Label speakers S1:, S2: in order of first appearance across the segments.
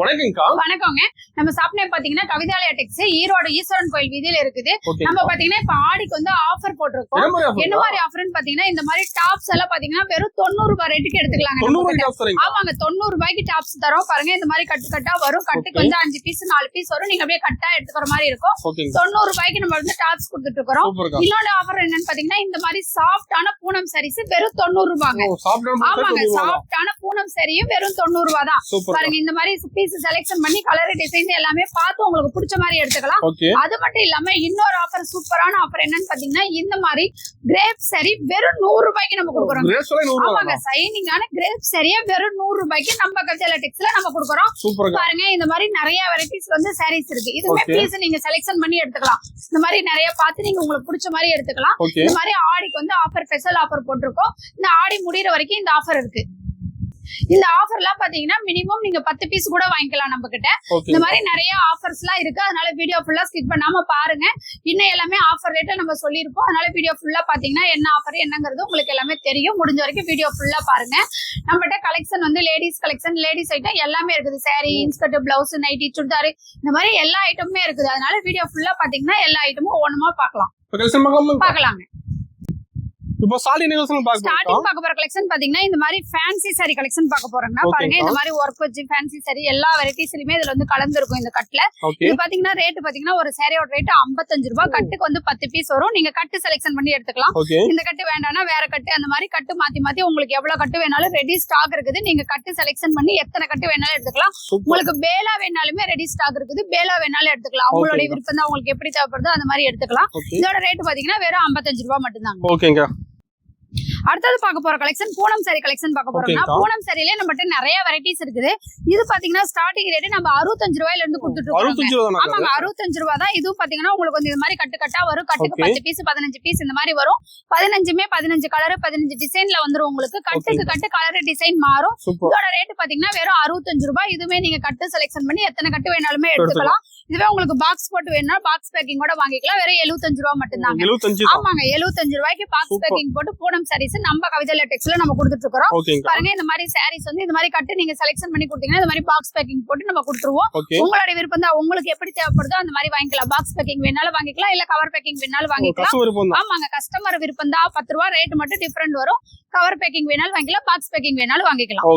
S1: வணக்கங்க. நம்ம shop name பாத்தீங்கன்னா கவிதாலயா டெக்ஸ், ஈரோடு ஈஸ்வரன் கோயில் வீதியில இருக்குது. நம்ம பாத்தீங்கன்னா இப்ப ஆடிக்கு வந்து ஆஃபர் போட்டிருக்கோம். என்ன மாதிரி ஆஃபர்னு பாத்தீங்கன்னா இந்த மாதிரி டாப்ஸ் எல்லாம் பாத்தீங்கன்னா வெறும் 90 ரூபாய் ரேட்டுக்கு எடுத்துக்கலாங்க. ஆமாங்க, 90 ரூபாய்க்கு டாப்ஸ் தரோம். பாருங்க இந்த மாதிரி கட்டு கட்டா வரும். கட்டுக்கு வந்து 5 பீஸ் 4 பீஸ் வரும். நீங்க அப்படியே கட்டா எடுத்துக்கிற மாதிரி இருக்கும். 90 ரூபாய்க்கு நம்ம வந்து டாப்ஸ் கொடுத்துட்டு இருக்கோம். இன்னொரு ஆஃபர் என்னன்னு பாத்தீங்கன்னா இந்த மாதிரி சாஃப்டான பூனம் சாரீஸ் வெறும் 90 ரூபாங்க. ஆமாங்க, சாஃப்டான பூனம் சாரியும் வெறும் 90 ரூபாய் தான். பாருங்க இந்த மாதிரி பீஸ் செலக்ஷன் பண்ணி கலர் டிசைன் எல்லாமே பார்த்து உங்களுக்கு பிடிச்ச மாதிரி எடுத்துக்கலாம். அது மட்டும் இல்லாம இன்னொரு ஆஃபர், சூப்பரான ஆஃபர் என்னன்னு பாத்தீங்கன்னா இந்த மாதிரி கிரேப் சாரி வெறும் 100 ரூபாய்க்கு நம்ம கொடுக்குறோம். ஆமாங்க, சைனிங்கான கிரேப் சாரியா வெறும் 100 ரூபாய்க்கு நம்ம கவிதாலயா டெக்ஸ்ல நம்ம கொடுக்குறோம். பாருங்க இந்த மாதிரி நிறைய வெரைட்டிஸ் வந்து சாரீஸ் இருக்கு. இதுமே பீஸ் நீங்க செலக்ஷன் பண்ணி எடுத்துக்கலாம். இந்த மாதிரி நிறைய பார்த்து நீங்க உங்களுக்கு பிடிச்ச மாதிரி எடுத்துக்கலாம். இந்த மாதிரி ஆடிக்கு வந்து ஆஃபர், ஸ்பெஷல் ஆஃபர் போட்டிருக்கோம். இந்த ஆடி முடிகிற வரைக்கும் இந்த ஆஃபர் இருக்கு. இந்த ஆஃபர் எல்லாம் பாத்தீங்கன்னா மினிமம் நீங்க 10 பீஸ் கூட வாங்கிக்கலாம் நம்ம கிட்ட. இந்த மாதிரி நிறைய ஆஃபர்ஸ் எல்லாம் இருக்கு. அதனால வீடியோ ஃபுல்லா ஸ்கிப் பண்ணாம பாருங்க. இன்னும் எல்லாமே ஆஃபர் ரேட்ட நம்ம சொல்லியிருப்போம். அதனால வீடியோ ஃபுல்லா பாத்தீங்கன்னா என்ன ஆஃபர் என்னங்கிறது உங்களுக்கு எல்லாமே தெரியும். முடிஞ்ச வரைக்கும் வீடியோ ஃபுல்லா பாருங்க. நம்மகிட்ட கலெக்ஷன் வந்து லேடிஸ் கலெக்ஷன், லேடிஸ் ஐட்டம் எல்லாமே இருக்குது. Sari, inskirt, blouse, nighty, churidar, இந்த மாதிரி எல்லா ஐட்டமுமே இருக்குது. அதனால வீடியோ ஃபுல்லா பாத்தீங்கன்னா எல்லா ஐட்டமும் ஒண்ணுமா பாக்கலாங்க.
S2: இப்போ ஸ்டார்டிங்
S1: பார்க்க போற கலெக்ஷன் பாத்தீங்கன்னா இந்த மாதிரி ஃபேன்சி சாரி கலெக்ஷன் பார்க்க போறோம்னா பாருங்க இந்த மாதிரி ஒர்க் வச்சு ஃபேன்சி சாரி எல்லா வெரைட்டிஸ்லயுமே இதுல வந்து கலந்து இருக்கும். இந்த கட்ல இது பாத்தீங்கன்னா ரேட் பாத்தீங்கன்னா ஒரு சாரியோட ரேட் 55 ரூபாய். கட்டுக்கு வந்து 10 பீஸ் வரும். நீங்க கட்டு செலக்ஷன் பண்ணி எடுத்துக்கலாம். இந்த கட்டு வேண்டாம்னா வேற கட்டு, அந்த மாதிரி கட்டு மாத்தி மாத்தி உங்களுக்கு எவ்வளவு கட்டு வேணாலும் ரெடி ஸ்டாக் இருக்குது. நீங்க கட்டு செலக்ஷன் பண்ணி எத்தனை கட்டு வேணாலும் எடுத்துக்கலாம். உங்களுக்கு பேலா வேணாலுமே ரெடி ஸ்டாக் இருக்குது. பேலா வேணாலும் எடுத்துக்கலாம். உங்களுடைய விருப்பம் தான், உங்களுக்கு எப்படி தேவைப்படுதோ அந்த மாதிரி எடுத்துக்கலாம். இதோட ரேட் பாத்தீங்கன்னா வெறும் 55 ரூபாய் மட்டும் தாங்க. அடுத்தது பார்க்க போற கலெக்ஷன் பூனம் சாரி கலெக்ஷன் பார்க்க போறோம்னா பூனம் சாரியிலே நம்மகிட்ட நிறைய வெரைட்டிஸ் இருக்குது. இது பாத்தீங்கன்னா ஸ்டார்டிங் ரேட் நம்ம 65 ரூபாயில இருந்து கொடுத்துட்டு இருக்கோம். ஆமாங்க, 65 ரூபாய் தான். இது பாத்தீங்கன்னா உங்களுக்கு வந்து இந்த மாதிரி கட்டு கட்டா வரும். கட்டுக்கு 10 பீஸ் 15 பீஸ் இந்த மாதிரி வரும். 15 கலர் 15 டிசைன்ல வந்துரும். உங்களுக்கு கட்டுக்கு கட்டு கலர் டிசைன் மாறும். இதோட ரேட் பாத்தீங்கன்னா வெறும் 65 ரூபாய். இதுவே நீங்க கட்டு செலக்ஷன் பண்ணி எத்தனை கட்டு வேணாலுமே எடுத்துக்கலாம். இதுவே உங்களுக்கு பாக்ஸ் போட்டு வேணா பாக்ஸ் பேக்கிங் கூட வாங்கிக்கலாம். வெறும் 75 ரூபாய் மட்டும் தாங்க. ஆமாங்க, 75 ரூபாய்க்கு பாக்ஸ் பேக்கிங் போட்டு பூனம் சாரீஸ் நம்ம கவிதாலயா டெக்ஸ்ல நம்ம கொடுத்துட்டு இருக்கோம். பாருங்க இந்த மாதிரி சாரீஸ் வந்து இந்த மாதிரி கட்டு நீங்க செலக்ஷன் பண்ணி கொடுத்தீங்கன்னா இந்த மாதிரி பாக்ஸ் பேக்கிங் போட்டு நம்ம கொடுத்துருவோம். உங்களுடைய விருப்பம் தான், உங்களுக்கு எப்படி தேவைப்படுதோ அந்த மாதிரி வாங்கிக்கலாம். பாக்ஸ் பேக்கிங் வேணாலும் வாங்கிக்கலாம், இல்ல கவர் பேக்கிங் வேணாலும் வாங்கிக்கலாம். ஆமாங்க, கஸ்டமர் விருப்பம் தான். 10 ரூபாய் ரேட் மட்டும் டிஃபரெண்ட் வரும். கவர் பேக்கிங் வேணாலும் வாங்கிக்கலாம், பாக்ஸ் பேக்கிங் வேணாலும் வாங்கிக்கலாம்.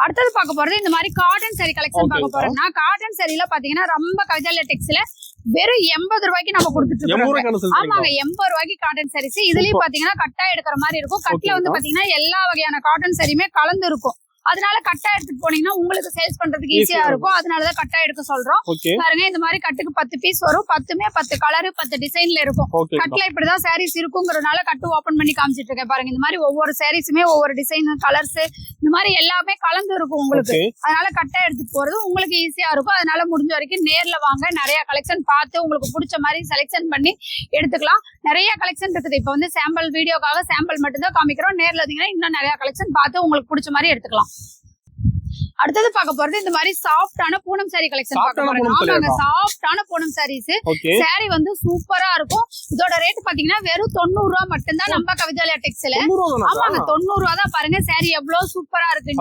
S1: அடுத்தது பார்க்க போறது இந்த மாதிரி காட்டன் சாரி கலெக்ஷன் பார்க்க போறோம்னா காட்டன் சாரில பாத்தீங்கன்னா ரொம்ப கவிதாலயா டெக்ஸ்ல வெறும் 80 ரூபாய்க்கு நம்ம கொடுத்துட்டு இருக்கோம். ஆமாங்க, 80 ரூபாய்க்கு காட்டன் சாரீஸ். இதுலயும் பாத்தீங்கன்னா கட்டா எடுக்கிற மாதிரி இருக்கும். கட்ல வந்து பாத்தீங்கன்னா எல்லா வகையான காட்டன் சாரியுமே கலந்து இருக்கும். அதனால கட்டா எடுத்துட்டு போனீங்கன்னா உங்களுக்கு சேல்ஸ் பண்றதுக்கு ஈஸியா இருக்கும். அதனாலதான் கட்டா எடுக்க சொல்றோம். பாருங்க இந்த மாதிரி கட்டுக்கு 10 பீஸ் வரும். 10மே 10 கலர் 10 டிசைன்ல இருக்கும். கட்ல இப்படிதான் சாரீஸ் இருக்குங்கிறதுனால கட்டு ஓபன் பண்ணி காமிச்சிட்டு இருக்கேன். பாருங்க இந்த மாதிரி ஒவ்வொரு சாரீஸுமே ஒவ்வொரு டிசைன், கலர்ஸ் இந்த மாதிரி எல்லாமே கலந்து இருக்கும் உங்களுக்கு. அதனால கட்டா எடுத்துட்டு போறது உங்களுக்கு ஈஸியா இருக்கும். அதனால முடிஞ்ச வரைக்கும் நேர்ல வாங்க. நிறைய கலெக்ஷன் பார்த்து உங்களுக்கு பிடிச்ச மாதிரி செலக்ஷன் பண்ணி எடுத்துக்கலாம். நிறைய கலெக்ஷன் இருக்குது. இப்ப வந்து சாம்பிள் வீடியோக்காக சாம்பிள் மட்டும் தான் காமிக்கிறோம். நேர்ல இருந்தீங்கன்னா இன்னும் நிறைய கலெக்ஷன் பார்த்து உங்களுக்கு பிடிச்ச மாதிரி எடுத்துக்கலாம். அடுத்தது பார்க்க போறது இந்த மாதிரி சாஃப்டான பூனம் சாரி கலெக்ஷன் பார்க்க போறோம். ஆமாங்க, சாஃப்டான பூனம் சாரீஸ். சாரி வந்து சூப்பரா இருக்கும். இதோட ரேட் பாத்தீங்கன்னா வெறும் 90 ரூபாய் மட்டும் தான் நம்ம கவிதாலயா டெக்ஸ்ல. ஆமாங்க, 90 ரூபாய் தான். பாருங்க சாரி எவ்வளவு சூப்பரா இருக்கு.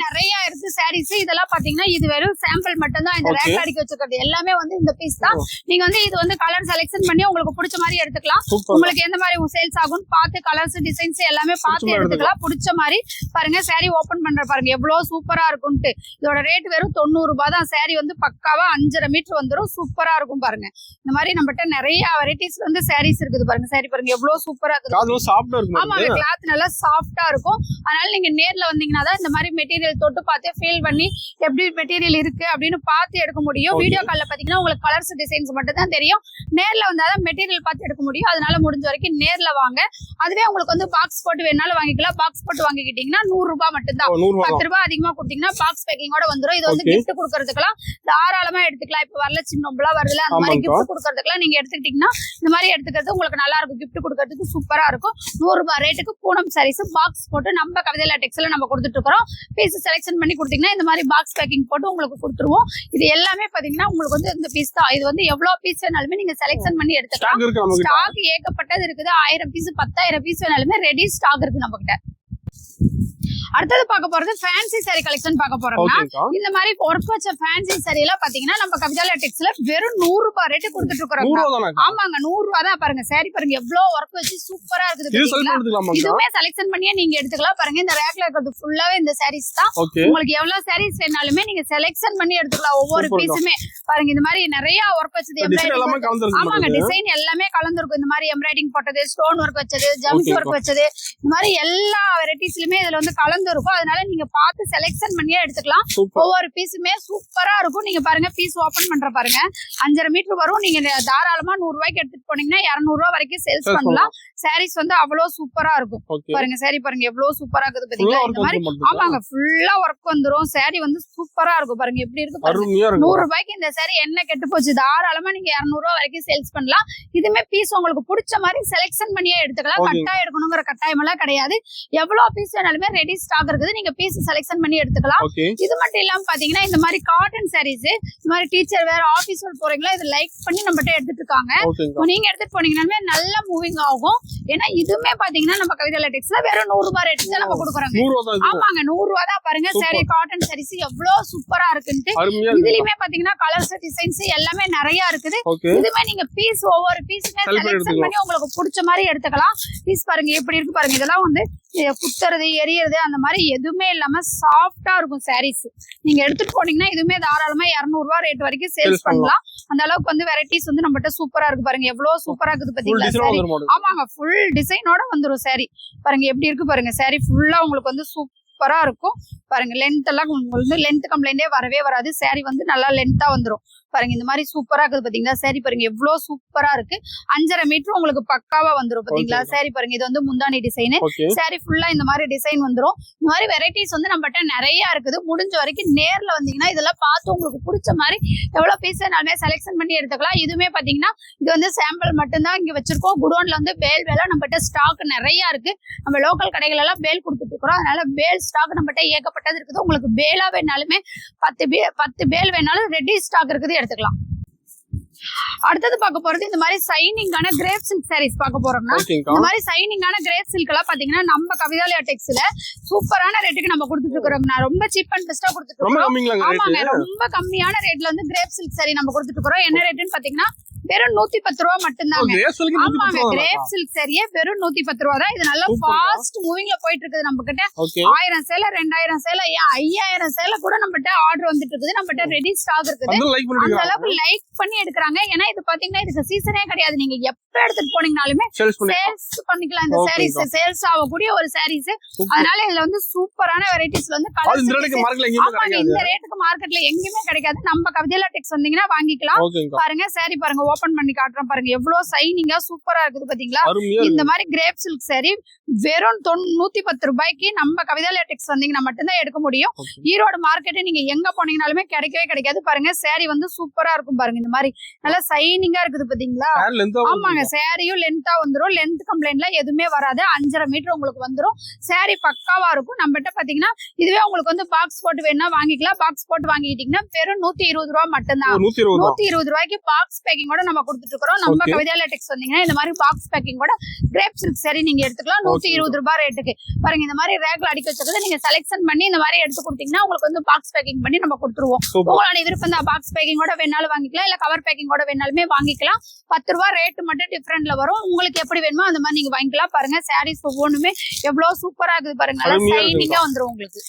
S1: நிறைய இருக்கு சாரீஸ். இதெல்லாம் பாத்தீங்கன்னா இது வெறும் சாம்பிள் மட்டும் தான். இந்த ரேக் அடிக்க வச்சிருக்கிறது எல்லாமே வந்து இந்த பீஸ் தான். நீங்க வந்து இது வந்து கலர் செலக்ஷன் பண்ணி உங்களுக்கு பிடிச்ச மாதிரி எடுத்துக்கலாம். உங்களுக்கு எந்த மாதிரி சேல்ஸ் ஆகும் பார்த்து கலர்ஸ் டிசைன்ஸ் எல்லாமே பார்த்து எடுத்துக்கலாம். பிடிச்ச மாதிரி பாருங்க. சாரி ஓபன் பண்ற பாருங்க எவ்வளவு சூப்பரா இருக்கும்ட்டு. இதோட ரேட் வெறும் 90 ரூபாய் தான். சாரி வந்து பக்காவா 5.5 மீட்டர் வந்துடும். சூப்பரா இருக்கும் பாருங்க. இந்த மாதிரி நம்மகிட்ட நிறைய வெரைட்டிஸ் வந்து சாரீஸ் இருக்குது. பாருங்க சாரி பாருங்க எவ்வளவு சூப்பரா இருக்கு. ஆமாங்க, கிளாத் நல்லா சாஃப்டா இருக்கும். அதனால நீங்க நேர்ல வந்தீங்கன்னா தான் இந்த மாதிரி மெட்டீரியல் தொட்டு பார்த்து ஃபீல் பண்ணி எப்படி மெட்டீரியல் இருக்கு அப்படின்னு பார்த்து எடுக்க முடியும். வீடியோ கால்ல பாத்தீங்கன்னா உங்களுக்கு கலர்ஸ் டிசைன்ஸ் மட்டும் தான் தெரியும். நேர்ல வந்தாதான் மெட்டீரியல் பார்த்து எடுக்க முடியும். அதனால முடிஞ்ச வரைக்கும் நேர்ல வாங்க. அதுவே உங்களுக்கு வந்து பாக்ஸ் போட்டு வேணாலும் வாங்கிக்கலாம். பாக்ஸ் போட்டு வாங்கிக்கிட்டீங்கன்னா 100 ரூபாய் மட்டும் தான். 10 ரூபாய் அதிகமா கொடுத்தீங்கன்னா பாக்ஸ் பேக்கிங்கோட வந்துடும். இது வந்து கிஃப்ட் கொடுக்கறதுக்கெல்லாம் தாராளமா எடுத்துக்கலாம். இப்ப வரல சின்னம்பளா வருதுல அந்த மாதிரி கிஃப்ட் கொடுக்கறதுக்கெல்லாம் நீங்க எடுத்துக்கிட்டீங்கன்னா இந்த மாதிரி எடுத்துக்கிறது உங்களுக்கு நல்லா இருக்கும். கிஃப்ட் கொடுக்கறதுக்கு சூப்பரா இருக்கும். 100 ரூபாய் ரேட்டுக்கு பூனம் சாரீஸ் பாக்ஸ் போட்டு நம்ம கவிதாலயா டெக்ஸ்ல நம்ம கொடுத்துட்டு இருக்கோம். பீஸ் செலக்ஷன் பண்ணி கொடுத்தீங்கன்னா இந்த மாதிரி பாக்ஸ் பேக்கிங் போட்டு உங்களுக்கு கொடுத்துருவோம். இது எல்லாமே பாத்தீங்கன்னா உங்களுக்கு வந்து இந்த பீஸ் தான். இது வந்து எவ்வளவு பீஸ் வேணாலுமே நீங்க செலக்ஷன் பண்ணி எடுத்துக்கலாம். ஸ்டாக் ஏகப்பட்டது இருக்குது. 1000 பீஸ் 10,000 பீஸ் வேணாலுமே ரெடி ஸ்டாக் இருக்கு நம்ம கிட்ட. அடுத்தது பார்க்க போறது ஃபேன்சி saree கலெக்ஷன் பார்க்க போறோம்னா
S2: ஓகேங்கா.
S1: இந்த மாதிரி ஒர்க் வச்ச ஃபேன்சி saree எல்லாம் பாத்தீங்கன்னா நம்ம கவிதாலயா டெக்ஸ்ல வெறும் 100 ரூபாய் ரேட் கொடுத்துட்டு இருக்கோம்.
S2: 100 ரூபாய் தானக்கா?
S1: ஆமாங்க 100 ரூபாய் தான். பாருங்க saree பாருங்க எவ்வளவு ஒர்க் வச்சு சூப்பரா இருக்குது
S2: இது செலக்ட்
S1: பாத்தீங்களா?
S2: எடுத்துக்கலாமா?
S1: இதுவுமே செலக்ஷன் பண்ணியே நீங்க எடுத்துக்கலாம். பாருங்க இந்த ரேக்ல இருக்கிறது ஃபுல்லாவே இந்த sarees தான்.
S2: ஓகே.
S1: உங்களுக்கு எவ்வளவு sarees வேணாலுமே நீங்க செலக்ஷன் பண்ணி எடுத்துக்கலாம். ஒவ்வொரு
S2: சூப்பர்க்கா.
S1: பீஸுமே பாருங்க இந்த மாதிரி நிறைய ஒர்க் வச்சது
S2: டிசைன் எல்லாமே
S1: எம்ப்ராய்டிங்.
S2: கலந்துருக்கு
S1: ஆமாங்க
S2: மாட்டேங்குது.
S1: டிசைன் எல்லாமே கலந்துருக்கும். இந்த மாதிரி எம்ப்ராய்டிங் போட்டது, ஸ்டோன் ஒர்க் வச்சது, ஜம்ஸ்
S2: ஓகேக்கா.
S1: ஒர்க் வச்சது, இந்த மாதிரி எல்லா வெரைட்டிஸ்லயுமே இதுல வந்து கலந்துருக்கும். அதனால நீங்க பார்த்து செலக்ஷன் பண்ணியே எடுத்துக்கலாம்.
S2: சூப்பர்.
S1: ஒவ்வொரு பீஸுமே சூப்பரா இருக்கும். நீங்க பாருங்க பீஸ் ஓபன் பண்ற பாருங்க 5.5 மீட்டர் வரும். நீங்க தாராளமா 100 ரூபாய்க்கு எடுத்துட்டு போனீங்கன்னா 200 ரூபாய் வரைக்கும் சேல்ஸ் பண்ணலாம். சாரீஸ் வந்து அவ்வளவு சூப்பரா இருக்கும்.
S2: ஓகே.
S1: பாருங்க saree பாருங்க எவ்வளவு சூப்பரா இருக்குது
S2: ஃபுல்லா
S1: பாத்தீங்களா?
S2: ஒர்க்
S1: இந்த மாதிரி
S2: வந்து
S1: ஆமாங்க ஃபுல்லா ஒர்க் வந்துரும். saree வந்து சூப்பரா இருக்கும். பாருங்க எப்படி இருக்கு பாருங்க.
S2: அருமையா இருக்கு.
S1: 100 ரூபாய்க்கு இந்த saree என்ன கெட்டு போச்சு? தாராளமா நீங்க 200 ரூபாய் வரைக்கும் சேல்ஸ் பண்ணலாம். இதுமே பீஸ் உங்களுக்கு பிடிச்ச மாதிரி செலக்ஷன் பண்ணியே எடுத்துக்கலாம்.
S2: ஓகே.
S1: கட்டாயம் எடுக்கணுங்கிற கட்டாயம் எல்லாம் கிடையாது. எவ்வளவு பீஸ் வேணாலுமே ரெடி ஸ்டாக் இருக்குது. நீங்க பீஸ் செலக்ஷன் பண்ணி எடுத்துக்கலாம்.
S2: ஓகே.
S1: இது மட்டும் இல்லாம பாத்தீங்கன்னா இந்த மாதிரி காட்டன் சாரீஸ், இந்த மாதிரி டீச்சர் வேற ஆபீஸ் ஒர்க் போறீங்களா இது லைக் பண்ணி நம்மகிட்ட எடுத்துட்டு இருக்காங்க.
S2: ஓகேங்கா.
S1: நீங்க எடுத்துட்டு போனீங்கன்னாலுமே நல்லா மூவிங் ஆகும். ஏன்னா இதுவுமே பாத்தீங்கன்னா நம்ம கவிதாலயா டெக்ஸ்ல வெறும் 100 ரூபாய் ரேட் தான் நம்ம கொடுக்குறோங்க.
S2: 100 ரூபாய் தான் இது.
S1: ஆமாங்க 100 ரூபாய் தான். பாருங்க
S2: சூப்பர்.
S1: saree காட்டன் சாரீஸ் எவ்வளவு சூப்பரா இருக்குன்ட்டு.
S2: அருமையா இருக்கு.
S1: இதுலயுமே பாத்தீங்கன்னா கலர்ஸ் டிசைன்ஸ் எல்லாமே நிறைய இருக்குது.
S2: ஓகே.
S1: இதுமே நீங்க பீஸ் ஒவ்வொரு பீஸுமே
S2: Select பண்ணி
S1: செலக்ஷன்
S2: எடுத்துக்கலாம்.
S1: பண்ணி உங்களுக்கு பிடிச்ச மாதிரி எடுத்துக்கலாம். பீஸ் பாருங்க எப்படி இருக்கு பாருங்க. இதெல்லாம் வந்து குத்துறது எரியறது அந்த மாதிரி எதுவுமே இல்லாம சாஃப்டா இருக்கும் சாரீஸ். நீங்க எடுத்துட்டு போனீங்கன்னா இதுவுமே தாராளமா 200 ரூபாய் ரேட் வரைக்கும் சேல்ஸ் பண்ணலாம். அந்த அளவுக்கு வந்து வெரைட்டிஸ் வந்து நம்மகிட்ட சூப்பரா இருக்கு. பாருங்க எவ்வளவு சூப்பரா இருக்குது
S2: ஃபுல்
S1: பாத்தீங்களா
S2: டிசைன்
S1: saree?
S2: வந்துரும் மாடல்.
S1: ஆமாங்க ஃபுல் டிசைனோட வந்துரும் saree. பாருங்க எப்படி இருக்கு பாருங்க. saree ஃபுல்லா உங்களுக்கு வந்து சூப்பரா இருக்கும். பாருங்க லென்த் எல்லாம் உங்களுக்கு வந்து லென்த் கம்ப்ளைண்டே வரவே வராது. saree வந்து நல்லா லென்த்தா வந்துரும். பாருங்க இந்த மாதிரி சூப்பரா இருக்குது பாத்தீங்களா? saree பாருங்க எவ்வளவு சூப்பரா இருக்கு. 5.5 மீட்டர் உங்களுக்கு பக்காவா வந்துரும் பாத்தீங்களா? saree பாருங்க இது வந்து முந்தானி டிசைன்.
S2: ஓகே.
S1: saree ஃபுல்லா இந்த மாதிரி டிசைன் வந்துரும். இந்த மாதிரி வெரைட்டிஸ் வந்து நம்மகிட்ட நிறைய இருக்குது. முடிஞ்ச வரைக்கும் நேர்ல வந்தீங்கன்னா இதெல்லாம் பார்த்து உங்களுக்கு பிடிச்ச மாதிரி எவ்வளவு பீஸ் வேணாலுமே செலக்ஷன் பண்ணி எடுத்துக்கலாம். இதுவுமே பாத்தீங்கன்னா இது வந்து சாம்பிள் மட்டும்தான் இங்க வச்சிருக்கோம். குடோன்ல வந்து பேல் வேலை நம்மகிட்ட ஸ்டாக் நிறைய இருக்கு. நம்ம லோக்கல் கடைகள் எல்லாம் பேல் கொடுத்துட்டு இருக்கிறோம். அதனால பேல் ஸ்டாக் நம்மகிட்ட ஏகப்பட்டது இருக்குது. உங்களுக்கு பேலா வேணாலுமே 10 பேல் வேணாலும் ரெடி ஸ்டாக் இருக்குது, எடுத்துக்கலாம். அடுத்தது பார்க்க போறது இந்த மாதிரி சைனிங்கான கிரேப் சில்க் சாரீஸ் பார்க்க போறோம்னா
S2: ஓகேங்கா.
S1: இந்த மாதிரி சைனிங்கான கிரேப் சில்க் எல்லாம் பாத்தீங்கன்னா நம்ம கவிதாலயா டெக்ஸ்ல சூப்பரான ரேட்டுக்கு நம்ம கொடுத்துட்டு இருக்கிறோம். நான் ரொம்ப சீப் அண்ட் பெஸ்டா கொடுத்துட்டு
S2: ரொம்ப
S1: இருக்கோம்.
S2: கம்மிங்களாங்க
S1: ஆமாங்க
S2: ரேட்.
S1: ரொம்ப கம்மியான ரேட்ல வந்து கிரேப் சில்க் சாரி நம்ம கொடுத்துட்டு இருக்கிறோம். என்ன ரேட்னு பாத்தீங்கன்னா வெறும் 110 ரூபாய் மட்டும்தாங்க.
S2: கிரேஸ்வலுக்கு
S1: ஆமாங்க
S2: 110
S1: கிரேப் சில்க் சாரியே வெறும் 110 ரூபாய் தான். இது நல்லா
S2: சூப்பர்க்கா.
S1: ஃபாஸ்ட் மூவிங்ல போயிட்டு இருக்குது. நம்ம கிட்ட
S2: ஓகே.
S1: 1000 சேலை 2000 சேலை 5000 சேலை கூட நம்மகிட்ட ஆர்டர் வந்துட்டு இருக்குது. நம்மகிட்ட ரெடி ஸ்டாக் இருக்குது.
S2: அந்த லைக்
S1: அந்த
S2: பண்ணிடுங்க.
S1: அளவுக்கு லைக் பண்ணி எடுக்கிறாங்க. ஏன்னா இது பாத்தீங்கன்னா இதுக்கு சீசனே கிடையாது. நீங்க எப்ப எடுத்துட்டு போனீங்கனாலுமே
S2: சேல்ஸ் பண்ணி
S1: சேல்ஸ் பண்ணிக்கலாம். இந்த
S2: Okay,
S1: சாரீஸ் சேல்ஸ் ஆகக்கூடிய ஒரு சாரீஸ்.
S2: Super.
S1: அதனால இதுல வந்து சூப்பரான வெரைட்டிஸ்ல வந்து
S2: அது இந்த
S1: கலர்ஸ்
S2: ரேட்டுக்கு மார்க்கெட்ல எங்கேயுமே
S1: ஆமாங்க
S2: கிடைக்காது.
S1: இந்த ரேட்டுக்கு மார்க்கெட்ல எங்கேயுமே கிடைக்காது. நம்ம கவிதையில டெக்ஸ் வந்தீங்கன்னா வாங்கிக்கலாம்.
S2: ஓகேங்கா.
S1: பாருங்க saree பாருங்க ஓபன் பண்ணி காட்டுறோம். பாருங்க எவ்வளவு சைனிங்கா சூப்பரா இருக்குது பாத்தீங்களா?
S2: அருமையா
S1: இந்த
S2: இருக்கு.
S1: மாதிரி கிரேப் சில்க் saree வெறும் 110 ரூபாய்க்கு நம்ம கவிதாலயா டெக்ஸ் வந்தீங்கன்னா மட்டும்தான் எடுக்க முடியும்.
S2: Okay.
S1: ஈரோடு மார்க்கெட் நீங்க எங்க போனீங்கனாலுமே கிடைக்கவே கிடைக்காது. பாருங்க saree வந்து சூப்பரா இருக்கும். பாருங்க இந்த மாதிரி நல்லா சைனிங்கா இருக்குது பாத்தீங்களா?
S2: ஹேர் லென்த்தா
S1: ஆமாங்க சாரியும் லென்த்தா வந்துரும். லென்த் கம்ப்ளைண்ட்ல எதுவுமே வராது. 5.5 மீட்டர் உங்களுக்கு வந்துரும். saree பக்காவா இருக்கும். நம்மகிட்ட பாத்தீங்கன்னா இதுவே உங்களுக்கு வந்து பாக்ஸ் போட்டு வேணா வாங்கிக்கலாம். பாக்ஸ் போட்டு வாங்கிட்டீங்கன்னா வெறும் 120 ரூபாய் மட்டும்தான்.
S2: 120 ரூபாய்.
S1: 120 ரூபாய்க்கு பாக்ஸ் பேக்கிங் கூட நம்ம கொடுத்துட்டு இருக்கோம். நம்ம
S2: Okay.
S1: கவிதாலயா டெக்ஸ் வந்தீங்கன்னா இந்த மாதிரி பாக்ஸ் பேக்கிங் கூட கிரேப் சில்க் saree நீங்க எடுத்துக்கலாம். 120 ரூபாய் ரேட்டுக்கு. பாருங்க இந்த மாதிரி ரேக்ல அடிக்க வச்சது நீங்க செலக்ஷன் பண்ணி இந்த மாதிரி எடுத்து கொடுத்தீங்கன்னா உங்களுக்கு வந்து பாக்ஸ் பேக்கிங் பண்ணி நம்ம கொடுத்துருவோம்.
S2: Super.
S1: உங்களோட விருப்பம் தான். பாக்ஸ் பேக்கிங் கூட வேணாலும் வாங்கிக்கலாம். இல்ல கவர் பேக்கிங் கூட வேணாலுமே வாங்கிக்கலாம். 10 ரூபாய் ரேட் மட்டும் டிஃபரெண்ட்ல வரும். உங்களுக்கு எப்படி வேணுமோ அந்த மாதிரி நீங்க வாங்கிக்கலாம். பாருங்க சாரீஸ் ஒவ்வொன்றுமே எவ்வளவு சூப்பரா இருக்குது பாருங்க. நல்லா
S2: அருமையா இருக்குங்க.
S1: சைனிங்கா வந்துரும் உங்களுக்கு.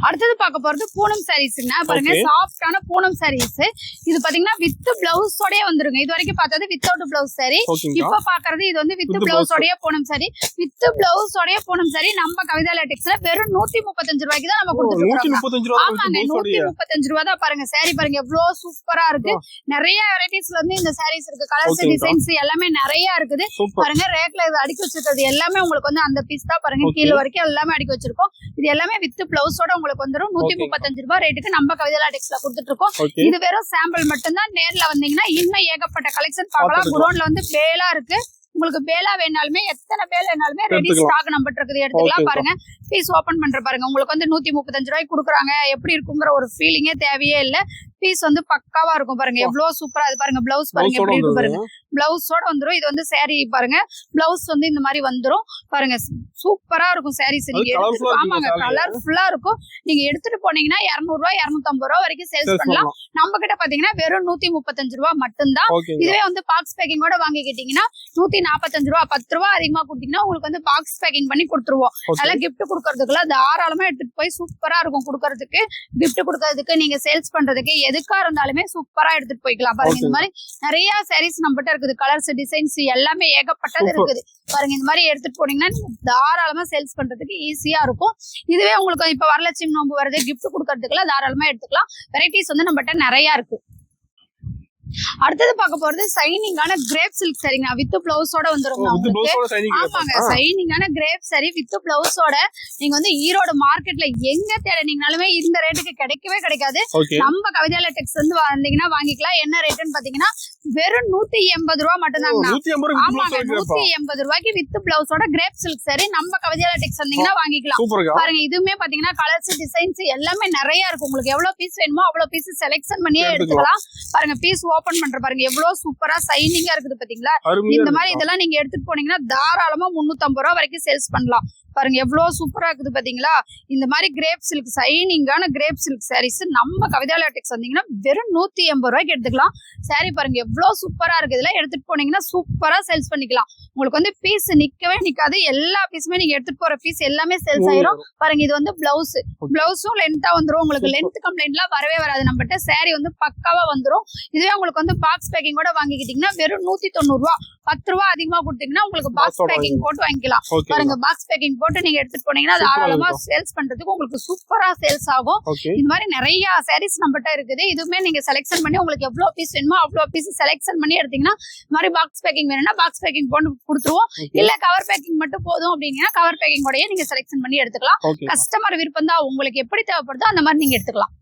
S1: அடுத்தது பார்க்க போறது பூனம் சாரீஸ்ங்க. பாருங்க
S2: Okay.
S1: சாஃப்டான பூனம் சாரீஸ். இது பாத்தீங்கன்னா வித் பிளவுஸ் ஓடயே வந்துருங்க. இது வரைக்கும் பார்த்தது வித்தவுட் பிளவுஸ் சாரி.
S2: ஓகேங்கா.
S1: இப்ப பாக்குறது இது வந்து வித்
S2: With
S1: பிளவுஸ்
S2: blouse.
S1: ஓடயே பூனம் சாரி. வித் பிளவுஸ் ஓடயே பூனம் சாரி நம்ம கவிதாலயா டெக்ஸ்ல வெறும் 135 ரூபாய்க்கு தான் நம்ம கொடுத்துட்டு இருக்கோம்.
S2: 135 ரூபாய்
S1: ஆமாங்க 135 ரூபாய் தான். பாருங்க saree பாருங்க எவ்வளவு சூப்பரா இருக்கு. நிறைய வெரைட்டிஸ்ல வந்து இந்த சாரீஸ் இருக்கு. கலர்ஸ்
S2: Okay,
S1: டிசைன்ஸ் எல்லாமே நிறைய இருக்குது.
S2: சூப்பர்.
S1: பாருங்க ரேக்ல இது அடிக்க வச்சிருக்கிறது எல்லாமே உங்களுக்கு வந்து அந்த பீஸ் தான். பாருங்க
S2: Okay.
S1: கீழ வரைக்கும் எல்லாமே அடிக்க வச்சிருக்கோம். இது எல்லாமே வித் பிளவுஸோட உங்களுக்கு வந்துரும். 135 ரூபாய் ரேட்டுக்கு நம்ம கவிதாலயா டெக்ஸ்ல கொடுத்துட்டு இருக்கோம்.
S2: ஓகே.
S1: இது வெறும் சாம்பிள் மட்டும்தான். நேர்ல வந்தீங்கன்னா இன்னும் ஏகப்பட்ட கலெக்ஷன் பார்க்கலாம்.
S2: பார்த்துக்கலாம்.
S1: குடோன்ல வந்து பேலா இருக்கு. உங்களுக்கு பேலா வேணாலுமே எத்தனை பேல் வேணாலுமே ரெடி
S2: எடுத்துக்கலாம்.
S1: ஸ்டாக் நம்ம இருக்குது, எடுத்துக்கலாம்.
S2: Okay,
S1: பாருங்க பீஸ் ஓபன் பண்ற பாருங்க. உங்களுக்கு வந்து 135 ரூபாய்க்கு கொடுக்குறாங்க. எப்படி இருக்குங்கிற ஒரு ஃபீலிங்கே தேவையே இல்ல. பீஸ் வந்து பக்காவா இருக்கும். பாருங்க எவ்வளவு சூப்பரா இது. பாருங்க பிளவுஸ் பாருங்க எப்படி இருக்கு பாருங்க. பிளவுஸோட வந்துரும். இது வந்து saree பாருங்க, பிளவுஸ் வந்து இந்த மாதிரி வந்துரும் பாருங்க. சூப்பரா இருக்கும் sarees. நீங்க ஆமாங்க, கலர்ஃபுல்லா இருக்கும். நீங்க எடுத்துட்டு போனீங்கன்னா 200 ரூபாய் 250 ரூபாய் வரைக்கும் சேல்ஸ் பண்ணலாம். நம்ம கிட்ட பாத்தீங்கன்னா வெறும் 135 ரூபாய் மட்டும்தான். இதுவே வந்து பாக்ஸ் பேக்கிங்கோட வாங்கிக்கிட்டீங்கன்னா 145 ரூபாய், 10 ரூபாய் அதிகமா கொடுத்தீங்கன்னா உங்களுக்கு வந்து பாக்ஸ் பேக்கிங் பண்ணி கொடுத்துருவோம். அதெல்லாம் கிஃப்ட் கொடுக்கறதுக்குள்ள தாராளமா எடுத்துட்டு போய் சூப்பரா இருக்கும். கொடுக்கறதுக்கு, கிஃப்ட் கொடுக்கறதுக்கு, நீங்க சேல்ஸ் பண்றதுக்கு, எதுக்கா இருந்தாலுமே சூப்பரா எடுத்துட்டு போய்க்கலாம். பாருங்க இந்த மாதிரி நிறைய sarees நம்மகிட்ட இருக்குது. கலர்ஸ், டிசைன்ஸ் எல்லாமே ஏகப்பட்டது இருக்குது. பாருங்க இந்த மாதிரி எடுத்துட்டு போனீங்கன்னா நீங்க தாராளமா சேல்ஸ் பண்றதுக்கு ஈஸியா இருக்கும். இதுவே உங்களுக்கு இப்ப வரலட்சுமி நோம்பு வருது, கிஃப்ட் கொடுக்கறதுக்குலாம் தாராளமா எடுத்துக்கலாம். வெரைட்டிஸ் வந்து நம்மகிட்ட நிறைய இருக்கு. அடுத்தது பார்க்க போறது சைனிங்கான கிரேப் சில்க் சரிங்க, வித் பிளவுஸோட வந்துருங்க உங்களுக்கு. ஆமாங்க, சைனிங்கான கிரேப் சரி வித் பிளவுஸோட. நீங்க வந்து ஈரோடு மார்க்கெட்ல எங்க தேடினீங்கனாலுமே இந்த ரேட்டுக்கு கிடைக்கவே கிடைக்காது. நம்ம கவிதாலயா டெக்ஸ் வந்து வந்தீங்கன்னா வாங்கிக்கலாம். என்ன ரேட்டுன்னு பாத்தீங்கன்னா வெறும் 180 ரூபாய் மட்டும் தாங்க. ஆமாங்க, 180 ரூபாய்க்கு வித் பிளவுஸோட கிரேப் சில்க் சரி நம்ம கவிதாலயா டெக்ஸ் வந்தீங்கன்னா வாங்கிக்கலாம். பாருங்க இதுவுமே பாத்தீங்கன்னா கலர்ஸ், டிசைன்ஸ் எல்லாமே நிறைய இருக்கு. உங்களுக்கு எவ்வளவு பீஸ் வேணுமோ அவ்வளவு பீஸ் செலக்ஷன் பண்ணியே எடுத்துக்கலாம். பாருங்க பீஸ் ஓபன் பண்ற பாருங்க, எவ்வளவு சூப்பரா சைனிங்கா இருக்குது பாத்தீங்களா. இந்த மாதிரி இதெல்லாம் நீங்க எடுத்துட்டு போனீங்கன்னா தாராளமா 350 ரூபாய் வரைக்கும் சேல்ஸ் பண்ணலாம். பாருங்க எவ்வளவு சூப்பரா இருக்குது பாத்தீங்களா. இந்த மாதிரி கிரேப் சில்க் சைனிங்கான கிரேப் சில்க் சாரீஸ் நம்ம கவிதாலயா டெக்ஸ் வந்தீங்கன்னா வெறும் 180 ரூபாய்க்கு எடுத்துக்கலாம். சாரி பாருங்க எவ்வளவு சூப்பரா இருக்கு. இதெல்லாம் எடுத்துட்டு போனீங்கன்னா சூப்பரா சேல்ஸ் பண்ணிக்கலாம். உங்களுக்கு வந்து பீஸ் நிக்கவே நிக்காது. எல்லா பீஸுமே நீங்க எடுத்துட்டு போற பீஸ் எல்லாமே சேல்ஸ் ஆயிரும். பாருங்க இது வந்து பிளவுஸ், பிளவுஸும் லென்த்தா வந்துரும். உங்களுக்கு லென்த் கம்ப்ளைண்ட் எல்லாம் வரவே வராது. நம்மகிட்ட சாரி வந்து பக்காவா வந்துரும். இதுவே உங்களுக்கு வந்து பாக்ஸ் பேக்கிங் கூட வாங்கிக்கிட்டீங்கன்னா வெறும் 190 ரூபாய், 10 ரூபாய் அதிகமா கொடுத்தீங்கன்னா உங்களுக்கு பாக்ஸ் பேக்கிங் போட்டு வாங்கிக்கலாம். பாருங்க பாக்ஸ் பேக்கிங் போட்டு நீங்க எடுத்துட்டு போனீங்கன்னா தாராளமா சேல்ஸ் பண்றதுக்கு உங்களுக்கு சூப்பரா சேல்ஸ் ஆகும். இந்த மாதிரி நிறைய சாரீஸ் நம்மகிட்ட இருக்குது. இதுவுமே நீங்க செலக்ஷன் பண்ணி உங்களுக்கு எவ்வளவு பீஸ் வேணுமோ அவ்வளவு பீஸ் செலக்ஷன் பண்ணி எடுத்தீங்கன்னா இந்த மாதிரி பாக்ஸ் பேக்கிங் வேணும்னா பாக்ஸ் பேக்கிங் போட்டு கொடுத்துருவோம். இல்ல கவர் பேக்கிங் மட்டும் போதும் அப்படின்னா கவர் பேக்கிங் கூடயே நீங்க செலக்ஷன் பண்ணி எடுத்துக்கலாம். கஸ்டமர் விருப்பம் தான், உங்களுக்கு எப்படி தேவைப்படுதோ அந்த மாதிரி நீங்க எடுத்துக்கலாம்.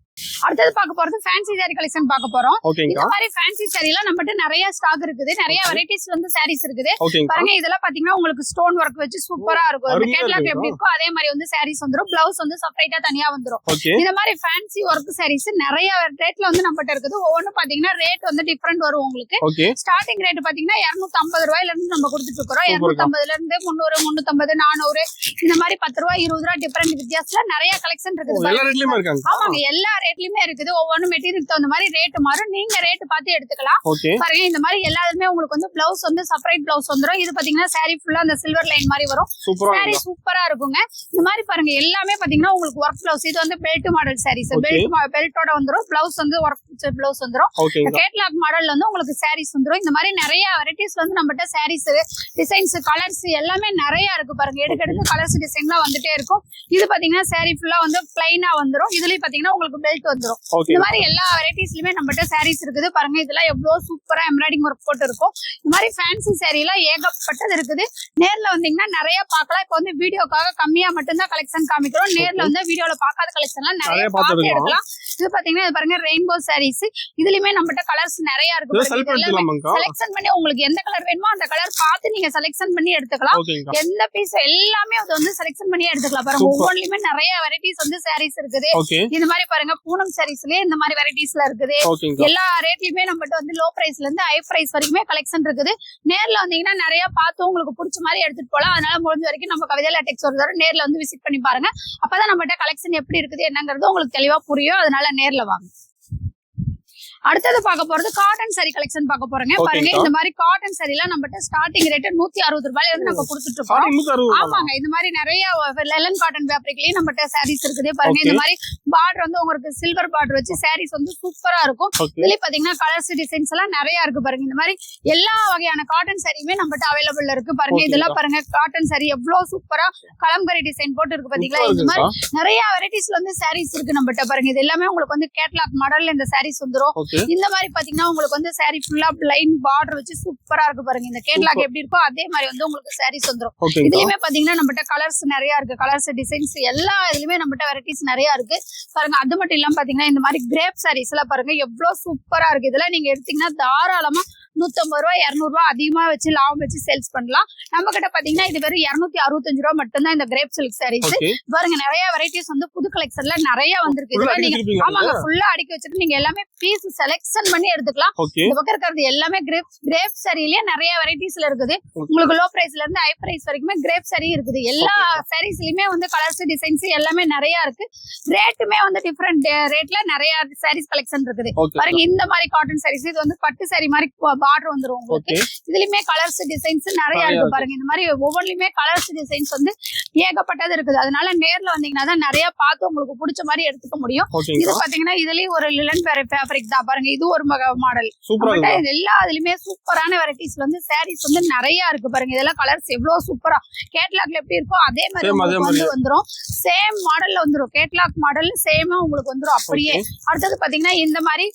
S1: அடுத்தது பார்க்க போறது ஃபேன்சி சாரி கலெக்ஷன் பார்க்க போறோம். இந்த மாதிரி ஃபேன்சி சாரிலாம் நம்மகிட்ட நிறைய ஸ்டாக் இருக்குது. நிறைய வெரைட்டிஸ் வந்து சாரீஸ் இருக்குது. பாருங்க இதெல்லாம் பாத்தீங்கன்னா உங்களுக்கு ஸ்டோன் ஒர்க் வச்சு சூப்பரா இருக்கும். இந்த கேட்லாக் எப்படி இருக்கோ அதே மாதிரி வந்து சாரீஸ் வந்துரும். பிளவுஸ் வந்து செப்பரேட்டா தனியா வந்துரும். இந்த மாதிரி ஃபேன்சி ஒர்க் சாரீஸ் நிறைய ரேட்ல வந்து நம்மகிட்ட இருக்குது. ஒவ்வொன்னு பாத்தீங்கன்னா ரேட் வந்து டிஃபரெண்ட் வரும் உங்களுக்கு. ஸ்டார்டிங் ரேட் பாத்தீங்கன்னா 250 ரூபாயில இருந்து நம்ம கொடுத்துட்டு இருக்கோம். 250ல இருந்து 300, 350, 400 இந்த மாதிரி 10 ரூபாய் 20 ரூபாய் டிஃபரெண்ட் வித்தியாசத்துல நிறைய கலெக்ஷன் இருக்குது. ஆமாங்க, எல்லா ரேட்லயுமே இருக்குது. ஒவ்வொரு மெட்டீரியல் தகுந்த மாதிரி ரேட் மாறும். நீங்க ரேட் பார்த்து எடுத்துக்கலாம். பாருங்க இந்த மாதிரி எல்லாருமே உங்களுக்கு வந்து பிளவுஸ் வந்து செப்பரேட் பிளவுஸ் வந்துரும். இது பாத்தீங்கன்னா சாரி ஃபுல்லா அந்த சில்வர் லைன் மாதிரி வரும். சாரி சூப்பரா இருக்குங்க. இந்த மாதிரி பாருங்க எல்லாமே பாத்தீங்கன்னா உங்களுக்கு ஒர்க் பிளவுஸ். இது வந்து பெல்ட் மாடல் சாரீஸ். பெல்ட்டோட வந்துரும். பிளவுஸ் வந்து ஒர்க் பிளவுஸ் வந்துரும். கேட்லாக் மாடல்ல வந்து உங்களுக்கு சாரீஸ் வந்துரும். இந்த மாதிரி நிறைய வெரைட்டிஸ் வந்து நம்மகிட்ட சாரீஸ், டிசைன்ஸ், கலர்ஸ் எல்லாமே நிறைய இருக்கு. பாருங்க எடுக்க கலர்ஸ் டிசைன்லாம் வந்துட்டே இருக்கும். இது பாத்தீங்கன்னா சாரி ஃபுல்லா வந்து பிளைனா வந்துரும். இதுலயும் பாத்தீங்கன்னா உங்களுக்கு பெல்ட் வந்துரும். இந்த மாதிரி எல்லா வெரைட்டிஸ்லயுமே நம்மகிட்ட சாரீஸ் இருக்குது. பாருங்க இதெல்லாம் எவ்வளவு சூப்பரா எம்ப்ராய்டிங் ஒர்க் போட்டு இருக்கும். இந்த மாதிரி ஃபேன்சி சாரி எல்லாம் ஏகப்பட்டது இருக்குது. நேர்ல வந்தீங்கன்னா நிறைய பார்க்கலாம். இப்ப வந்து வீடியோக்காக கம்மியா மட்டும்தான் கலெக்ஷன் காமிக்கிறோம். நேர்ல வந்து வீடியோல பார்க்காத கலெக்ஷன் எல்லாம் நிறைய பார்த்து எடுக்கலாம். இது பாத்தீங்கன்னா இது பாருங்க ரெயின்போ சாரீஸ். இதுலயுமே நம்மகிட்ட கலர்ஸ் நிறைய இருக்கு. செலக்ஷன் பண்ணி உங்களுக்கு எந்த கலர் வேணுமோ அந்த கலர் பார்த்து நீங்க செலக்ஷன் பண்ணி எடுத்துக்கலாம். எந்த பீஸ் எல்லாமே அது வந்து செலக்ஷன் பண்ணி எடுத்துக்கலாம். பாருங்க ஒவ்வொன்றுலயுமே நிறைய வெரைட்டிஸ் வந்து சாரீஸ் இருக்குது. இந்த மாதிரி பாருங்க பூனம் சாரீஸ்லயே இந்த மாதிரி வெரைட்டிஸ்ல இருக்குது. எல்லா ரேட்லயுமே நம்மகிட்ட வந்து லோ பிரைஸ்ல இருந்து ஹை பிரைஸ் வரைக்குமே கலெக்ஷன் இருக்குது. நேர்ல வந்தீங்கன்னா நிறைய பார்த்து உங்களுக்கு பிடிச்ச மாதிரி எடுத்துட்டு போலாம். அதனால முடிஞ்ச வரைக்கும் நம்ம கவிதாலயா டெக்ஸ் ஒரு தடவை நேர்ல வந்து விசிட் பண்ணி பாருங்க. அப்பதான் நம்மகிட்ட கலெக்ஷன் எப்படி இருக்குது என்னங்கிறது உங்களுக்கு தெளிவா புரியும். அதனால நேர்ல வாங்க. அடுத்தது பார்க்க போறது காட்டன் சாரி கலெக்ஷன் பார்க்க போறோங்க. பாருங்க இந்த மாதிரி காட்டன் சாரி எல்லாம் நம்மகிட்ட ஸ்டார்டிங் ரேட் 160 ரூபாயில இருந்து நம்ம கொடுத்துட்டு இருக்கோம். ஆமாங்க, இந்த மாதிரி நிறைய லெலன் காட்டன் ஃபேப்ரிக்லயும் நம்மகிட்ட சாரீஸ் இருக்குது. பாருங்க இந்த மாதிரி பார்டர் வந்து உங்களுக்கு சில்வர் பார்டர் வச்சு சாரீஸ் வந்து சூப்பரா இருக்கும். இதுல பாத்தீங்கன்னா கலர்ஸ் டிசைன்ஸ் எல்லாம் நிறைய இருக்கு. பாருங்க இந்த மாதிரி எல்லா வகையான காட்டன் சாரியுமே நம்மகிட்ட அவைலபிள் இருக்கு. பாருங்க இதெல்லாம் பாருங்க காட்டன் சாரி எவ்வளவு சூப்பரா கலம்கரி டிசைன் போட்டு இருக்கு பாத்தீங்களா. இந்த மாதிரி நிறைய வெரைட்டிஸ்ல வந்து சாரீஸ் இருக்கு நம்மகிட்ட. பாருங்க இது எல்லாமே உங்களுக்கு வந்து கேட்லாக் மாடல்ல இந்த சாரீஸ் வந்துரும். இந்த மாதிரி பாத்தீங்கன்னா உங்களுக்கு வந்து சாரி ஃபுல்லா லைன் பார்டர் வச்சு சூப்பரா இருக்கு. பாருங்க இந்த கேட்லாக் எப்படி இருக்கோ அதே மாதிரி வந்து உங்களுக்கு சாரீஸ் வந்துரும். இதுலயுமே பாத்தீங்கன்னா நம்மகிட்ட கலர்ஸ் நிறைய இருக்கு. கலர்ஸ் டிசைன்ஸ் எல்லா இதுலயுமே நம்மகிட்ட வெரைட்டிஸ் நிறைய இருக்கு. பாருங்க அது மட்டும் இல்லாம பாத்தீங்கன்னா இந்த மாதிரி கிரேப் சாரீஸ் எல்லாம் பாருங்க எவ்வளவு சூப்பரா இருக்கு. இதெல்லாம் நீங்க எடுத்தீங்கன்னா தாராளமா 150 ரூபா 200 ரூபா அதிகமா வச்சு லாபம் வச்சு சேல்ஸ் பண்ணலாம். நம்ம கிட்ட பாத்தீங்கன்னா இது வெறும் 265 ரூபா மட்டும்தான் இந்த கிரேப் சில்க் சாரீஸ். பாருங்க நிறைய வெரைட்டிஸ் வந்து புது கலெக்ஷன்ல நிறைய வந்திருக்கு. இதெல்லாம் நீங்க ஆமாங்க ஃபுல்லா அடுக்கி வச்சிட்டு நீங்க எல்லாமே பீஸ் செலக்ஷன் பண்ணி எடுத்துக்கலாம். இந்த பக்கம் இருக்கிறது எல்லாமே கிரேப் சாரிலேயே நிறைய வெரைட்டிஸ்ல இருக்குது. உங்களுக்கு லோ பிரைஸ்ல இருந்து ஹை பிரைஸ் வரைக்குமே கிரேப் சாரி இருக்குது. எல்லா சாரீஸ்லயுமே வந்து கலர்ஸ் டிசைன்ஸ் எல்லாமே நிறைய இருக்கு. ரேட்டுமே வந்து டிஃபரெண்ட் ரேட்ல நிறைய சாரீஸ் கலெக்ஷன் இருக்குது. பாருங்க இந்த மாதிரி காட்டன் சாரீஸ் இது வந்து பட்டு சாரி மாதிரி பார்டர் வந்துரும் உங்களுக்கு. இதுலயுமே கலர்ஸ் டிசைன்ஸ் நிறைய இருக்கு. பாருங்க இந்த மாதிரி ஒவ்வொன்றுலயுமே கலர்ஸ் டிசைன்ஸ் வந்து ஏகப்பட்டது இருக்குது. அதனால நேர்ல வந்தீங்கன்னா தான் நிறைய பார்த்து உங்களுக்கு பிடிச்ச மாதிரி எடுத்துக்க முடியும். இது பாத்தீங்கன்னா இதுலயும் ஒரு லிலன் ஃபேப்ரிக் தான். பாருங்க இது ஒரு மாடல். எல்லா இதுலயுமே சூப்பரான வெரைட்டிஸ் வந்து சாரீஸ் வந்து நிறைய இருக்கு. பாருங்க இதெல்லாம் கலர்ஸ் எவ்வளவு சூப்பரா கேட்லாக்ல எப்படி இருக்கோ அதே மாதிரி வந்து வந்துரும். சேம் மாடல்ல வந்துரும். கேட்லாக் மாடல் சேமா உங்களுக்கு வந்துரும் அப்படியே. அடுத்தது பாத்தீங்கன்னா இந்த மாதிரி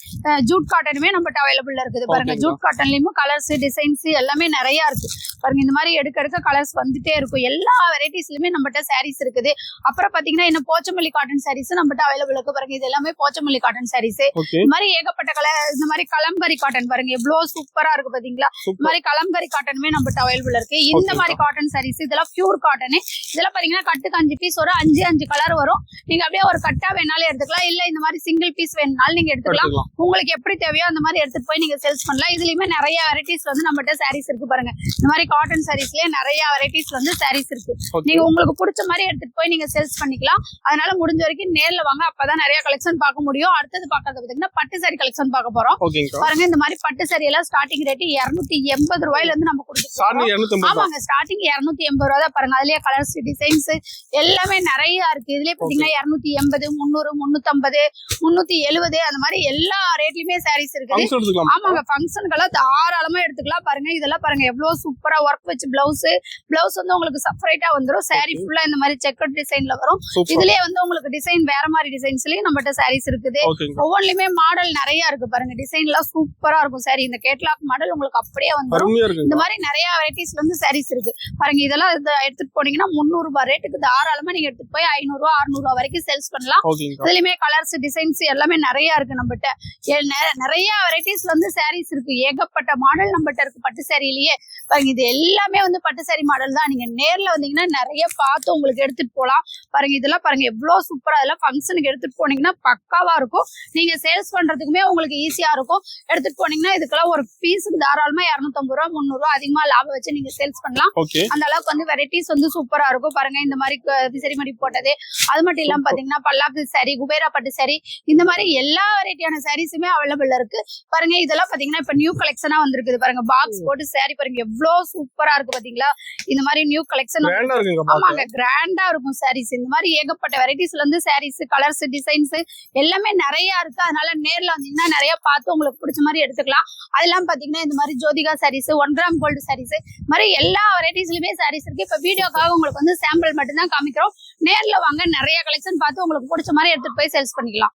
S1: ஜூட் காட்டனுமே நம்மகிட்ட அவைலபிள் இருக்குது. பாருங்க ஜூட் காட்டன்லயும் கலர்ஸ் டிசைன்ஸ் எல்லாமே நிறைய இருக்கு. பாருங்க இந்த மாதிரி எடுக்க கலர்ஸ் வந்துட்டே இருக்கும். எல்லா வெரைட்டிஸ்லயுமே நம்மகிட்ட சாரீஸ் இருக்குது. அப்புறம் பாத்தீங்கன்னா இன்னும் போச்சமல்லி காட்டன் சாரீஸ் நம்மகிட்ட அவைலபிள் இருக்கு. பாருங்க இது எல்லாமே போச்சமல்லி காட்டன் சாரீஸ். இந்த மாதிரி ஏகப்பட்ட கலர். இந்த மாதிரி கலம்கரி காட்டன் பாருங்க எவ்வளவு சூப்பரா இருக்கு பாத்தீங்களா. இந்த மாதிரி கலம்கரி காட்டனுமே நம்மகிட்ட அவைலபிள் இருக்கு. இந்த மாதிரி காட்டன் சாரீஸ் இதெல்லாம் பியூர் காட்டன். இதெல்லாம் பாத்தீங்கன்னா கட்டுக்கு 5 பீஸ் வரும். 5 கலர் வரும். நீங்க அப்படியே ஒரு கட்டா வேணாலும் எடுத்துக்கலாம். இல்ல இந்த மாதிரி சிங்கிள் பீஸ் வேணாலும் நீங்க எடுத்துக்கலாம். உங்களுக்கு எப்படி தேவையோ அந்த மாதிரி எடுத்துட்டு போய் நீங்க சேல்ஸ் பண்ணலாம். இதுலயுமே நிறைய வெரைட்டிஸ் வந்து நம்மகிட்ட சாரீஸ் இருக்கு. பாருங்க இந்த மாதிரி காட்டன் சாரீஸ்லயே நிறைய வெரைட்டிஸ் வந்து சாரீஸ் இருக்கு. நீங்க உங்களுக்கு பிடிச்ச மாதிரி எடுத்துட்டு போய் நீங்க சேல்ஸ் பண்ணிக்கலாம். அதனால முடிஞ்ச வரைக்கும் நேர்ல வாங்க. அப்பதான் நிறைய கலெக்ஷன் பார்க்க முடியும். அடுத்தது பாக்குறது பாத்தீங்கன்னா பட்டு சாரி கலெக்ஷன் பார்க்க போறோம். பாருங்க இந்த மாதிரி பட்டு சாரி எல்லாம் ஸ்டார்டிங் ரேட் 280 ரூபாயில இருந்து நம்ம கொடுத்துருக்கோம். ஆமாங்க ஸ்டார்டிங் 280 ரூபா தான். பாருங்க அதுலயே கலர்ஸ் டிசைன்ஸ் எல்லாமே நிறைய இருக்கு. இதுலயே பாத்தீங்கன்னா 280 300 350 370 அந்த மாதிரி எல்லா ரேட்லயுமே சாரீஸ் இருக்குது. ஆமாங்க ஃபங்க்ஷனுக்கெல்லாம் தாராளமா எடுத்துக்கலாம். பாருங்க இதெல்லாம் பாருங்க எவ்வளவு சூப்பரா ஒர்க் வச்சு பிளவுஸ் வந்து உங்களுக்கு செப்பரேட்டா வந்துரும். சாரி ஃபுல்லா இந்த மாதிரி செக்கட் டிசைன்ல வரும். இதுலயே வந்து உங்களுக்கு டிசைன் வேற மாதிரி டிசைன்ஸ்லயும் நம்மகிட்ட சாரீஸ் இருக்குது. ஒவ்வொன்றுலயுமே மாடல் நிறைய இருக்கு. பாருங்க டிசைன் எல்லாம் சூப்பரா இருக்கும். சாரி இந்த கேட்லாக் மாடல் உங்களுக்கு அப்படியே வந்துரும். இந்த மாதிரி நிறைய வெரைட்டிஸ் வந்து சாரீஸ் இருக்கு. பாருங்க இதெல்லாம் எடுத்துட்டு போனீங்கன்னா 300 ரூபாய் ரேட்டுக்கு தாராளமா நீங்க எடுத்துட்டு போய் 500 ரூபாய் 600 ரூபாய் வரைக்கும் சேல்ஸ் பண்ணலாம். இதுலயுமே கலர்ஸ் டிசைன்ஸ் எல்லாமே நிறைய இருக்கு. நம்மகிட்ட நிறைய வெரைட்டிஸ் வந்து சாரீஸ் இருக்கு. ஏகப்பட்ட மாடல் நம்மகிட்ட இருக்கு பட்டு சாரிலேயே. பாருங்க இது எல்லாமே வந்து பட்டு சாரி மாடல் தான். நீங்க நேர்ல வந்தீங்கன்னா நிறைய பார்த்து உங்களுக்கு எடுத்துட்டு போலாம். பாருங்க இதெல்லாம் பாருங்க எவ்வளவு சூப்பரா. இதெல்லாம் ஃபங்க்ஷனுக்கு எடுத்துட்டு போனீங்கன்னா பக்காவா இருக்கும். நீங்க சேல்ஸ் பண்றதுக்குமே உங்களுக்கு ஈஸியா இருக்கும். எடுத்துட்டு போனீங்கன்னா இதுக்கெல்லாம் ஒரு பீஸுக்கு தாராளமா 250 ரூபாய் 300 ரூபாய் அதிகமா லாபம் வச்சு நீங்க சேல்ஸ் பண்ணலாம். அந்த அளவுக்கு வந்து வெரைட்டிஸ் வந்து சூப்பரா இருக்கும். பாருங்க இந்த மாதிரி விசரி மடி போட்டது. அது மட்டும் இல்லாம பாத்தீங்கன்னா பல்லாக்கு சாரி குபேரா பட்டு சாரி இந்த மாதிரி எல்லா வெரைட்டியான சாரீஸுமே அவைலபிள் இருக்கு. பாருங்க இதெல்லாம் பாத்தீங்கன்னா இப்ப நியூ கலெக்ஷனா வந்திருக்குது. பாருங்க பாக்ஸ் போட்டு சாரி பாருங்க எவ்வளவு சூப்பரா இருக்கு பாத்தீங்களா. இந்த மாதிரி நியூ கலெக்ஷன் ஆமாங்க கிராண்டா இருக்கும் சாரீஸ். இந்த மாதிரி ஏகப்பட்ட வெரைட்டிஸ்ல இருந்து சாரீஸ் கலர்ஸ் டிசைன்ஸ் எல்லாமே நிறைய இருக்கு. அதனால நேர்ல வந்தீங்கன்னா நிறைய பார்த்து உங்களுக்கு பிடிச்ச மாதிரி எடுத்துக்கலாம். அதெல்லாம் பாத்தீங்கன்னா இந்த மாதிரி ஜோதிகா சாரீஸ் 1 கிராம் கோல்டு சாரீஸ் மாதிரி எல்லா வெரைட்டிஸ்லயுமே சாரீஸ் இருக்கு. இப்ப வீடியோக்காக உங்களுக்கு வந்து சாம்பிள் மட்டும் தான் காமிக்கிறோம். நேர்ல வாங்க நிறைய கலெக்ஷன் பார்த்து உங்களுக்கு பிடிச்ச மாதிரி எடுத்துட்டு போய் சேல்ஸ் பண்ணிக்கலாம்.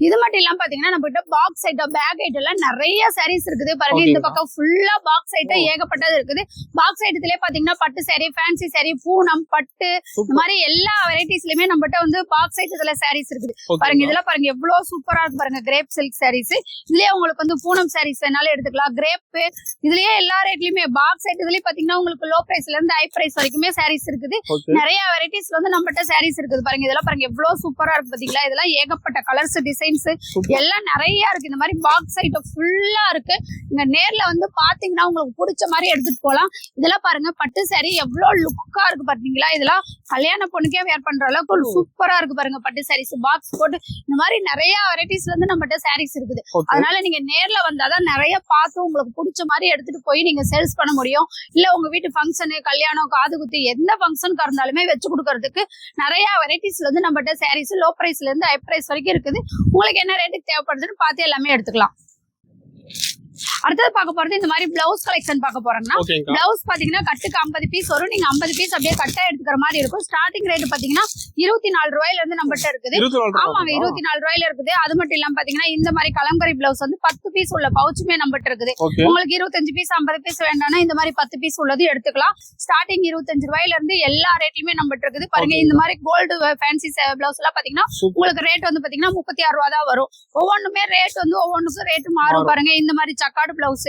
S1: இது மட்டும் இல்லாம பாத்தீங்கன்னா நம்ம கிட்ட பாக்ஸ் ஐட்டம் பேக் ஐட்டம் எல்லாம் நிறைய சாரீஸ் இருக்குது. பாருங்க இந்த பக்கம் ஃபுல்லா பாக்ஸ் ஐட்டம் ஏகப்பட்டது இருக்குது. பாக்ஸ் ஐட்டத்திலே பாத்தீங்கன்னா பட்டு சாரி ஃபேன்சி சாரி பூனம் பட்டு இந்த மாதிரி எல்லா வெரைட்டிஸ்லயுமே நம்ம கிட்ட வந்து பாக்ஸ் ஐட்டத்துல சாரீஸ் இருக்குது. பாருங்க இதெல்லாம் பாருங்க எவ்வளவு சூப்பரா இருக்கு. பாருங்க கிரேப் சில்க் சாரீஸ். இதுலயே உங்களுக்கு வந்து பூனம் சாரீஸ் வேணாலும் எடுத்துக்கலாம். கிரேப் இதுலயே எல்லா ரேட்லயுமே பாக்ஸ் ஐட்டத்துலயே பாத்தீங்கன்னா உங்களுக்கு லோ பிரைஸ்ல இருந்து ஹை பிரைஸ் வரைக்குமே சாரீஸ் இருக்குது. நிறைய வெரைட்டிஸ்ல வந்து நம்ம கிட்ட சாரீஸ் இருக்குது. பாருங்க இதெல்லாம் பாருங்க எவ்வளவு சூப்பரா இருக்கு பாத்தீங்களா. இதெல்லாம் ஏகப்பட்ட கலர்ஸ் டிசைன்ஸ் எல்லாம் நிறைய இருக்கு. இந்த மாதிரி பாக்ஸ் ஐட்டம் ஃபுல்லா இருக்கு. நீங்க நேர்ல வந்து பாத்தீங்கன்னா உங்களுக்கு பிடிச்ச மாதிரி எடுத்துட்டு போலாம். இதெல்லாம் பாருங்க பட்டு சாரி எவ்வளவு லுக்கா இருக்கு பாத்தீங்களா. இதெல்லாம் கல்யாண பொண்ணுக்கே வேர் பண்ற அளவுக்கு சூப்பரா இருக்கு. பாருங்க பட்டு சாரீஸ் பாக்ஸ் போட்டு இந்த மாதிரி நிறைய வெரைட்டிஸ் வந்து நம்மகிட்ட சாரீஸ் இருக்குது. அதனால நீங்க நேர்ல வந்தாதான் நிறைய பார்த்து உங்களுக்கு பிடிச்ச மாதிரி எடுத்துட்டு போய் நீங்க சேல்ஸ் பண்ண முடியும். இல்ல உங்க வீட்டு ஃபங்க்ஷனு கல்யாணம் காது குத்து எந்த ஃபங்க்ஷனுக்கு இருந்தாலுமே வச்சு கொடுக்கறதுக்கு நிறைய வெரைட்டிஸ்ல வந்து நம்மகிட்ட சாரீஸ் லோ பிரைஸ்ல இருந்து ஹை பிரைஸ் வரைக்கும் இருக்குது. உங்களுக்கு என்ன ரேட்டுக்கு தேவைப்படுதுன்னு பார்த்து எல்லாமே எடுத்துக்கலாம். அடுத்தது பார்க்க போறது இந்த மாதிரி பிளவுஸ் கலெக்ஷன் பார்க்க போறோம்னா பிளவுஸ் பாத்தீங்கன்னா கட்டுக்கு 50 பீஸ் வரும். நீங்க 50 பீஸ் அப்படியே கட்டா எடுத்துக்கிற மாதிரி இருக்கும். ஸ்டார்டிங் ரேட் பாத்தீங்கன்னா 24 ரூபாயில இருந்து நம்மகிட்ட இருக்குது. ஆமாங்க 24 ரூபாயில இருக்குது. அது மட்டும் இல்லாம பாத்தீங்கன்னா இந்த மாதிரி கலம்கரி பிளவுஸ் வந்து 10 பீஸ் உள்ள பவுச்சுமே நம்மகிட்ட இருக்குது. உங்களுக்கு 25 பீஸ் 50 பீஸ் வேண்டாம்னா இந்த மாதிரி 10 பீஸ் உள்ளது எடுத்துக்கலாம். ஸ்டார்டிங் 25 ரூபாயில இருந்து எல்லா ரேட்லயுமே நம்மகிட்ட இருக்குது. பாருங்க இந்த மாதிரி கோல்டு ஃபேன்சி பிளவுஸ் எல்லாம் பாத்தீங்கன்னா உங்களுக்கு ரேட் வந்து பாத்தீங்கன்னா 36 ரூபா தான் வரும். ஒவ்வொன்றுமே ரேட் வந்து ஒவ்வொன்றுக்கும் ரேட் மாறும். பாருங்க இந்த மாதிரி சக்காடு எம்ப்ராய்டரி பிளவுஸ்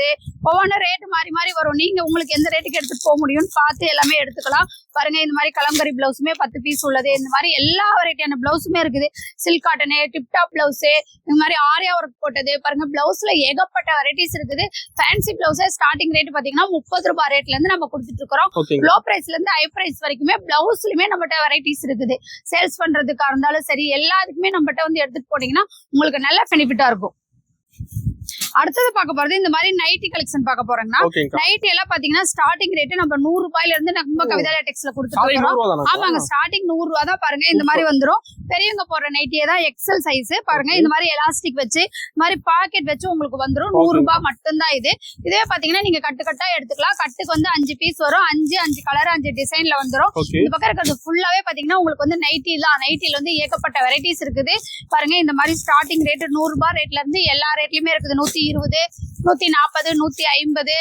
S1: ஒவ்வொன்றும் ரேட் மாறி மாறி வரும். நீங்க உங்களுக்கு எந்த ரேட்டுக்கு எடுத்துட்டு போக முடியும்னு பார்த்து எல்லாமே எடுத்துக்கலாம். பாருங்க இந்த மாதிரி கலம்கரி பிளவுஸுமே 10 பீஸ் உள்ளது. இந்த மாதிரி எல்லா வெரைட்டியான பிளவுஸுமே இருக்குது. சில்க் காட்டனு, டிப்டாப் பிளவுஸ், இந்த மாதிரி ஆரியா ஒர்க் போட்டது. பாருங்க பிளவுஸ்ல ஏகப்பட்ட வெரைட்டிஸ் இருக்குது. ஃபேன்சி பிளவுஸ் ஸ்டார்டிங் ரேட் பாத்தீங்கன்னா 30 ரூபாய் ரேட்ல இருந்து நம்ம கொடுத்துட்டு இருக்கிறோம். லோ பிரைஸ்ல இருந்து ஹை பிரைஸ் வரைக்குமே பிளவுஸ்லயுமே நம்மகிட்ட வெரைட்டிஸ் இருக்குது. சேல்ஸ் பண்றதுக்கா இருந்தாலும் சரி எல்லாத்துக்குமே நம்மகிட்ட வந்து எடுத்துட்டு போனீங்கன்னா உங்களுக்கு நல்ல பெனிஃபிட்டா இருக்கும். அடுத்தது பார்க்க போறது இந்த மாதிரி நைட்டி கலெக்ஷன் பார்க்க போறோம்னா, நைட்டி எல்லாம் பாத்தீங்கன்னா ஸ்டார்டிங் ரேட் நம்ம 100 ரூபாயில இருந்து நம்ம கவிதா லேட்டெக்ஸ்ல கொடுத்துருக்கோம். ஆமாங்க, ஸ்டார்டிங் 100 ரூபா தான். பாருங்க இந்த மாதிரி வந்துரும். பெரியவங்க போடுற நைட்டியே தான் எக்ஸல் சைஸ். பாருங்க இந்த மாதிரி எலாஸ்டிக் வச்சு இந்த மாதிரி பாக்கெட் வச்சு உங்களுக்கு வந்துரும். 100 ரூபாய் மட்டும்தான் இது. இதே பாத்தீங்கன்னா நீங்க கட்டு கட்டா எடுத்துக்கலாம். கட்டுக்கு வந்து 5 பீஸ் வரும். 5 கலர் 5 டிசைன்ல வந்துரும். இந்த பக்கம் இருக்கிறது ஃபுல்லாவே பாத்தீங்கன்னா உங்களுக்கு வந்து நைட்டி தான். நைட்டில வந்து ஏகப்பட்ட வெரைட்டிஸ் இருக்குது. பாருங்க இந்த மாதிரி ஸ்டார்டிங் ரேட் 100 ரூபாய் ரேட்ல இருந்து எல்லா ரேட்லயுமே இருக்குது. 120, 140, 150,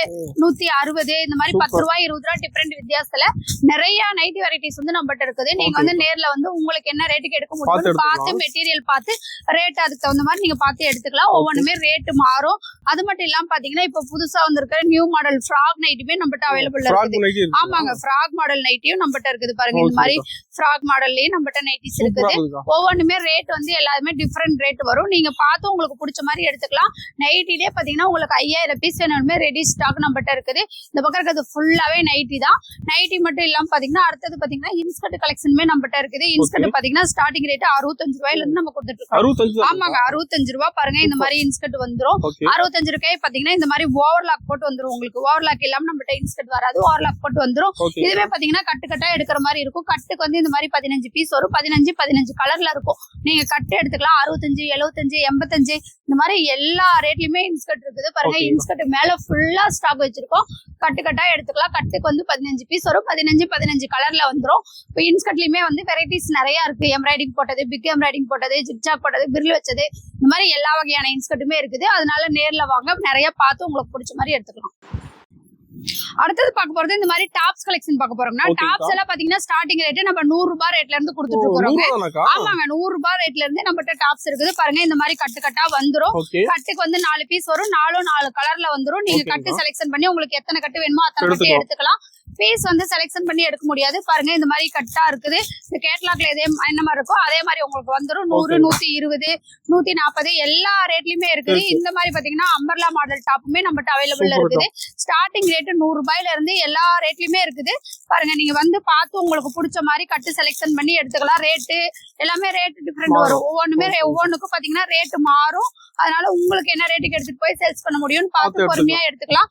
S1: 160 இந்த மாதிரி 10 ரூபாய் 20 ரூபாய் டிஃபரெண்ட் வித்தியாசத்துல நிறைய நைட்டி வெரைட்டிஸ் வந்து நம்மகிட்ட இருக்குது. நீங்க வந்து நேர்ல வந்து உங்களுக்கு என்ன ரேட்டுக்கு எடுக்க முடியும் பார்த்து மெட்டீரியல் பார்த்து ரேட் அதுக்கு தகுந்த மாதிரி நீங்க பார்த்து எடுத்துக்கலாம். ஒவ்வொன்றுமே ரேட் மாறும். அது மட்டும் இல்லாம பாத்தீங்கன்னா இப்ப புதுசா வந்திருக்கிற நியூ மாடல் ஃப்ராக் நைட்டியுமே நம்மகிட்ட அவைலபிள் இருக்குது. ஆமாங்க, ஃப்ராக் மாடல் நைட்டியும் நம்மகிட்ட இருக்குது. பாருங்க இந்த மாதிரி ஃப்ராக் மாடல்லயும் நம்மகிட்ட நைட்டிஸ் இருக்குது. ஒவ்வொன்றுமே ரேட் வந்து எல்லாருமே டிஃபரெண்ட் ரேட் வரும். நீங்க பார்த்து உங்களுக்கு பிடிச்ச மாதிரி எடுத்துக்கலாம். நைட்டிலே பாத்தீங்கன்னா உங்களுக்கு 5000 பீஸ் வேணுமே ரெடி ஸ்டாக் நம்மகிட்ட இருக்குது. இந்த பக்கம் இருக்கிறது ஃபுல்லாவே நைட்டி தான். நைட்டி மட்டும் இல்லாம பாத்தீங்கன்னா அடுத்தது பாத்தீங்கன்னா இன்ஸ்கர்ட் கலெக்ஷனுமே நம்மகிட்ட இருக்குது. இன்ஸ்கர்ட் பாத்தீங்கன்னா ஸ்டார்டிங் ரேட் 65 ரூபாயில இருந்து நம்ம கொடுத்துட்டு இருக்கோம். ஆமாங்க, 65 ரூபாய். பாருங்க இந்த மாதிரி இன்ஸ்கர்ட் வந்துரும். 65 ரூபாய் பாத்தீங்கன்னா இந்த மாதிரி ஓவர்லாக் போட்டு வந்துரும். உங்களுக்கு ஓவர்லாக் இல்லாம நம்மகிட்ட இன்ஸ்கர்ட் வராது, ஓவர்லாக் போட்டு வந்துரும். இதுவே பாத்தீங்கன்னா கட்டு கட்டா எடுக்கிற மாதிரி இருக்கும். கட்டுக்கு வந்து இந்த மாதிரி 15 பீஸ் வரும். 15 கலர்ல இருக்கும். நீங்க கட்டு எடுத்துக்கலாம். 65, 75, 85 இந்த மாதிரி எல்லா ரேட்லயுமே இன்ஸ்கர்ட் இருக்குது. பாருங்க இன்ஸ்கர்ட் மேல ஃபுல்லா ஸ்டாக் வச்சிருக்கோம். கட்டு கட்டா எடுத்துக்கலாம். கட்டுக்கு வந்து 15 பீஸ் வரும். 15 கலர்ல வந்துரும். இப்போ இன்ஸ்கர்ட்லயுமே வந்து வெரைட்டிஸ் நிறைய இருக்கு. எம்ப்ராய்டிங் போட்டது, பிக் எம்ப்ராய்டிஙங் போட்டது, ஜிக்ஜாக் போட்டது, பிரில் வச்சது, இந்த மாதிரி எல்லா வகையான இன்ஸ்கர்ட்டுமே இருக்குது. அதனால நேர்ல வாங்க, நிறைய பார்த்து உங்களுக்கு பிடிச்ச மாதிரி எடுத்துக்கலாம். அடுத்தது பார்க்க போறது இந்த மாதிரி டாப்ஸ் கலெக்ஷன் பார்க்க போறோம்னா, டாப்ஸ் எல்லாம் பாத்தீங்கன்னா ஸ்டார்டிங் ரேட் நம்ம 100 ரூபாய் ரேட்ல இருந்து கொடுத்துட்டு இருக்கோம். ஆமாங்க, 100 ரூபாய் ரேட்ல இருந்து நம்மகிட்ட டாப்ஸ் இருக்குது. பாருங்க இந்த மாதிரி கட்டு கட்டா வந்துரும். கட்டுக்கு வந்து 4 பீஸ் வரும். 4 கலர்ல வந்துரும். நீங்க கட்டு செலக்ஷன் பண்ணி உங்களுக்கு எத்தனை கட்டு வேணுமோ அத்தனை கட்டு எடுத்துக்கலாம். பீஸ் வந்து செலக்ஷன் பண்ணி எடுக்க முடியாது. பாருங்க இந்த மாதிரி கட்டா இருக்குது. இந்த கேட்லாக்ல எதே என்ன மாதிரி இருக்கோ அதே மாதிரி உங்களுக்கு வந்துரும். 100, 120, 140 எல்லா ரேட்லயுமே இருக்குது. இந்த மாதிரி பாத்தீங்கன்னா அம்பர்லா மாடல் டாப்புமே நம்மகிட்ட அவைலபிள் இருக்குது. ஸ்டார்டிங் ரேட் 100 ரூபாயில இருந்து எல்லா ரேட்லயுமே இருக்குது. பாருங்க நீங்க வந்து பார்த்து உங்களுக்கு பிடிச்ச மாதிரி கட்டு செலக்ஷன் பண்ணி எடுத்துக்கலாம். ரேட்டு எல்லாமே ரேட் டிஃபரெண்ட் வரும். ஒவ்வொன்றுக்கும் பாத்தீங்கன்னா ரேட் மாறும். அதனால உங்களுக்கு என்ன ரேட்டுக்கு எடுத்துட்டு போய் சேல்ஸ் பண்ண முடியும்னு பார்த்து பொறுமையா எடுத்துக்கலாம்.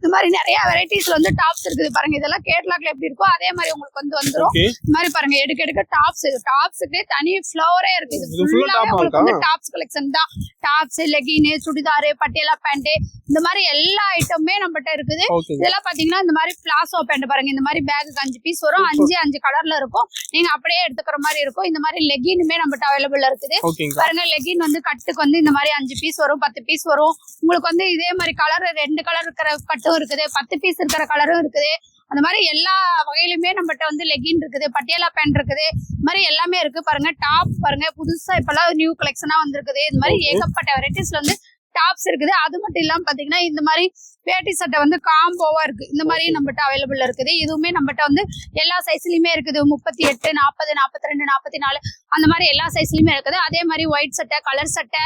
S1: இந்த மாதிரி நிறைய வெரைட்டிஸ்ல வந்து டாப்ஸ் இருக்குது. பாருங்க இதெல்லாம் கேட்லாக்ல எப்படி இருக்கோ அதே மாதிரி உங்களுக்கு வந்து வந்துரும். இந்த மாதிரி பாருங்க எடுக்க டாப்ஸுக்கு தனி ஃப்ளவரே இருக்கு. இது ஃபுல்லாவே உங்களுக்கு வந்து டாப்ஸ் கலெக்ஷன் தான். Tops, legging, churidar, Patiala pant இந்த மாதிரி எல்லா ஐட்டமுமே நம்மகிட்ட இருக்குது. இதெல்லாம் பாத்தீங்கன்னா இந்த மாதிரி பிளாசோ பேண்ட் பாருங்க. இந்த மாதிரி பேக்கு 5 பீஸ் வரும். 5 கலர்ல இருக்கும். நீங்க அப்படியே எடுத்துக்கிற மாதிரி இருக்கும். இந்த மாதிரி லெகினுமே நம்மகிட்ட அவைலபிள் இருக்குது. பாருங்க லெகின் வந்து கட்டுக்கு வந்து இந்த மாதிரி 5 பீஸ் வரும், 10 பீஸ் வரும். உங்களுக்கு வந்து இதே மாதிரி கலர் 2 கலர் இருக்கிற கட்டு இருக்குது, 10 பீஸ் இருக்கிற கலரும் இருக்குது. அந்த மாதிரி எல்லா வகையிலுமே நம்மகிட்ட வந்து லெகின் இருக்குது, பட்டியாலா பேண்ட் இருக்குது. இந்த மாதிரி எல்லாமே இருக்கு. பாருங்க டாப் பாருங்க புதுசா இப்பெல்லாம் நியூ கலெக்ஷனா வந்திருக்குது. இந்த மாதிரி ஏகப்பட்ட வெரைட்டிஸ்ல வந்து டாப்ஸ் இருக்குது. அது மட்டும் இல்லாம பாத்தீங்கன்னா இந்த மாதிரி வேட்டி சட்டை வந்து காம்போவா இருக்கு. இந்த மாதிரி நம்மகிட்ட அவைலபிள் இருக்குது. இதுவுமே நம்மகிட்ட வந்து எல்லா சைஸ்லயுமே இருக்குது. 38, 40, 42, 44 அந்த மாதிரி எல்லா சைஸ்லயுமே இருக்குது. அதே மாதிரி ஒயிட் சட்டை, கலர் சட்டை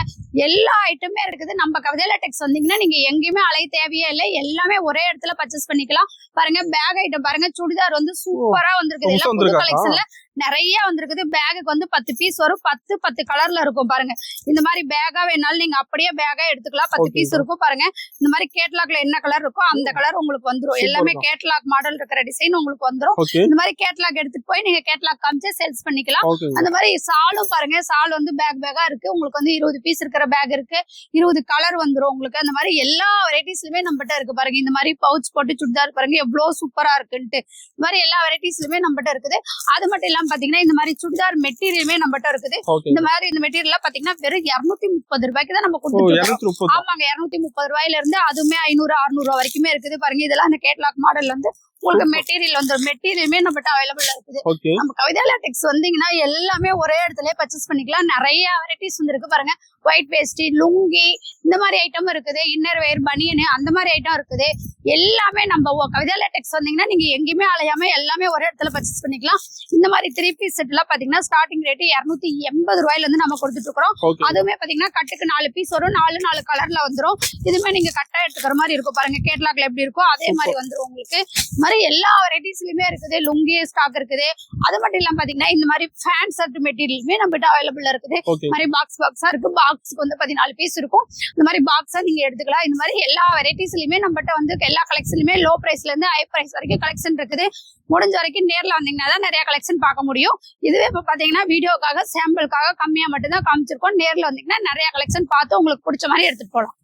S1: எல்லா ஐட்டமே இருக்குது. நம்ம கவிதா லேட்டெக்ஸ் வந்தீங்கன்னா நீங்க எங்கேயுமே அலைய தேவையே இல்லை. எல்லாமே ஒரே இடத்துல பர்ச்சேஸ் பண்ணிக்கலாம். பாருங்க பேக் ஐட்டம் பாருங்க. சுடிதார் வந்து சூப்பரா வந்திருக்குது. எல்லாம் புது கலெக்ஷன்ல நிறைய வந்திருக்குது. பேகுக்கு வந்து 10 பீஸ் வரும். 10 கலர்ல இருக்கும். பாருங்க இந்த மாதிரி பேகா வேணாலும் நீங்க அப்படியே பேகா எடுத்துக்கலாம். 10 பீஸ் இருக்கும். பாருங்க இந்த மாதிரி கேட்லாக்ல என்ன கலர் இருக்கோ அந்த கலர் உங்களுக்கு வந்துரும். எல்லாமே கேட்லாக் மாடல் இருக்கிற டிசைன் உங்களுக்கு வந்துரும். இந்த மாதிரி கேட்லாக் எடுத்துட்டு போய் நீங்க கேட்லாக் காமிச்சு சேல்ஸ் பண்ணிக்கலாம். அந்த மாதிரி சாலும் பாருங்க. சால் வந்து பேகா இருக்கு. உங்களுக்கு வந்து 20 பீஸ் இருக்கிற பேக் இருக்கு. 20 கலர் வந்துரும் உங்களுக்கு. அந்த மாதிரி எல்லா வெரைட்டிஸ்லயுமே நம்மகிட்ட இருக்கு. பாருங்க இந்த மாதிரி பவுச் போட்டு சுடிதார் பாருங்க எவ்வளவு சூப்பரா இருக்குன்ட்டு. இந்த மாதிரி எல்லா வெரைட்டிஸ்லயுமே நம்மகிட்ட இருக்குது. அது மட்டும் இல்லாம பாத்தீங்கன்னா இந்த மாதிரி சுடிதார் மெட்டீரியலுமே நம்மகிட்ட இருக்குது. இந்த மாதிரி இந்த மெட்டீரியல் பாத்தீங்கன்னா வெறும் 230 ரூபாய்க்கு தான் நம்ம கொடுத்துருக்கோம். ஆமாங்க 230 ரூபாயில இருந்து அதுவுமே 500, 600 ரூபாய் வரைக்குமே இருக்குது. பாருங்க இதெல்லாம் அந்த கேட்லாக் மாடல்ல வந்து உங்களுக்கு மெட்டீரியல் வந்து மெட்டீரியலுமே நம்மகிட்ட அவைலபிள் இருக்குது.
S2: ஓகே
S1: நம்ம கவிதா லேட்டெக்ஸ் வந்தீங்கன்னா எல்லாமே ஒரே இடத்துல பர்ச்சேஸ் பண்ணிக்கலாம். நிறைய வெரைட்டிஸ் வந்து இருக்கு பாருங்க. ஒயிட் வேஸ்டி, லுங்கி இந்த மாதிரி ஐட்டம் இருக்குது. இன்னர் வேர், பனியன் அந்த மாதிரி ஐட்டம் இருக்குது. எல்லாமே நம்ம கவிதா லேட்டெக்ஸ் வந்தீங்கன்னா நீங்க எங்கேயுமே அலையாம எல்லாமே ஒரே இடத்துல பர்ச்சேஸ் பண்ணிக்கலாம். இந்த மாதிரி 3 பீஸ் செட் எல்லாம் பாத்தீங்கன்னா ஸ்டார்டிங் ரேட் 280 ரூபாயில இருந்து நம்ம கொடுத்துட்டு இருக்கிறோம். அதுவுமே பாத்தீங்கன்னா கட்டுக்கு 4 பீஸ் வரும். 4 கலர்ல வந்துரும். இதுமே நீங்க கட்டா எடுத்துக்கிற மாதிரி இருக்கும் பாருங்க. கேட்லாக்ல எப்படி இருக்கோ அதே மாதிரி வந்துரும் உங்களுக்கு. இந்த மாதிரி எல்லா வெரைட்டிஸ்லயுமே இருக்குது. லுங்கி ஸ்டாக் இருக்குது. அது மட்டும் இல்லாம பாத்தீங்கன்னா இந்த மாதிரி ஃபேன் ஷர்ட் மெட்டீரியலுமே நம்மகிட்ட அவைலபிள் இருக்குது. இந்த மாதிரி பாக்ஸா இருக்கு. பாக்ஸ்க்கு வந்து 14 பீஸ் இருக்கும். இந்த மாதிரி பாக்ஸா நீங்க எடுத்துக்கலாம். இந்த மாதிரி எல்லா வெரைட்டிஸ்லயுமே நம்மகிட்ட வந்து எல்லா கலெக்ஷனுமே லோ பிரைஸ்ல இருந்து ஹை பிரைஸ் வரைக்கும் கலெக்ஷன் இருக்குது. முடிஞ்ச வரைக்கும் நேர்ல வந்தீங்கன்னா தான் நிறைய கலெக்ஷன் பார்க்க முடியும். இதுவே இப்ப பாத்தீங்கன்னா வீடியோக்காக சாம்பிளுக்காக கம்மியா மட்டும் தான் காமிச்சிருக்கோம். நேர்ல வந்தீங்கன்னா நிறைய கலெக்ஷன் பார்த்து உங்களுக்கு பிடிச்ச மாதிரி எடுத்துட்டு போகலாம்.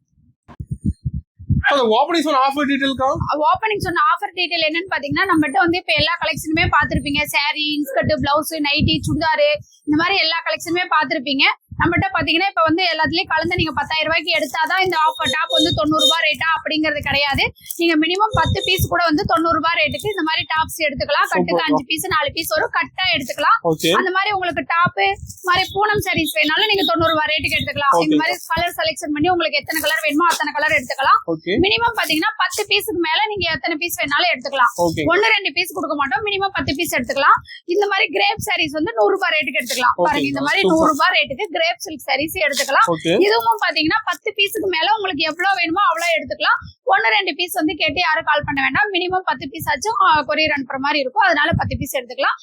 S2: ஓபனிங் சொன்ன ஆஃபர் டீடைல்க்கா?
S1: ஓபனிங் சொன்ன ஆஃபர் டீடைல் என்னன்னு பாத்தீங்கன்னா நம்மகிட்ட வந்து இப்ப எல்லா கலெக்ஷனுமே பாத்திருப்பீங்க. Sari, inskirt, blouse, nighty, churidar இந்த மாதிரி எல்லா கலெக்ஷனுமே பாத்திருப்பீங்க. நம்மகிட்ட பாத்தீங்கன்னா இப்ப வந்து எல்லாத்துலயும் கலந்து நீங்க 10,000 ரூபாய்க்கு எடுத்தாதான் இந்த ஆஃபர் டாப் வந்து 90 ரூபாய் ரேட்டா அப்படிங்கிறது கிடையாது. நீங்க மினிமம் 10 பீஸ் கூட வந்து 90 ரூபாய் ரேட்டுக்கு இந்த மாதிரி டாப்ஸ் எடுத்துக்கலாம். கட்டுக்கு 5 பீஸ் 4 பீஸ் வரும். கட்டா எடுத்துக்கலாம். அந்த மாதிரி உங்களுக்கு டாப் மாதிரி பூனம் சாரீஸ் வேணாலும் நீங்க 90 ரூபாய் ரேட்டுக்கு எடுத்துக்கலாம். இந்த மாதிரி கலர் செலக்ஷன் பண்ணி உங்களுக்கு எத்தனை கலர் வேணுமோ அத்தனை கலர் எடுத்துக்கலாம். மினிமம் பாத்தீங்கன்னா 10 பீஸுக்கு மேல நீங்க எத்தனை பீஸ் வேணாலும் எடுத்துக்கலாம். 1-2 பீஸ் கொடுக்க மாட்டோம். மினிமம் 10 பீஸ் எடுத்துக்கலாம். இந்த மாதிரி கிரேப் சாரீஸ் வந்து 100 ரூபாய் ரேட்டுக்கு எடுத்துக்கலாம். பாருங்க இந்த மாதிரி 100 ரூபாய் ரேட்டுக்கு கிரேப் சில்க் சாரீஸ் எடுத்துக்கலாம். இதுவும் பாத்தீங்கன்னா 10 பீஸுக்கு மேல உங்களுக்கு எவ்வளவு வேணுமோ அவ்வளவு எடுத்துக்கலாம். 1-2 பீஸ் வந்து கேட்டு யாரும் கால் பண்ண வேண்டாம். மினிமம் 10 பீஸ் ஆச்சும் கொரியர் அனுப்புற மாதிரி இருக்கும். அதனால 10 பீஸ் எடுத்துக்கலாம்.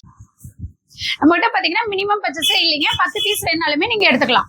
S1: நம்மகிட்ட பாத்தீங்கன்னா மினிமம் பர்ச்சேஸே இல்லைங்க. 10 பீஸ் வேணாலுமே நீங்க எடுத்துக்கலாம்.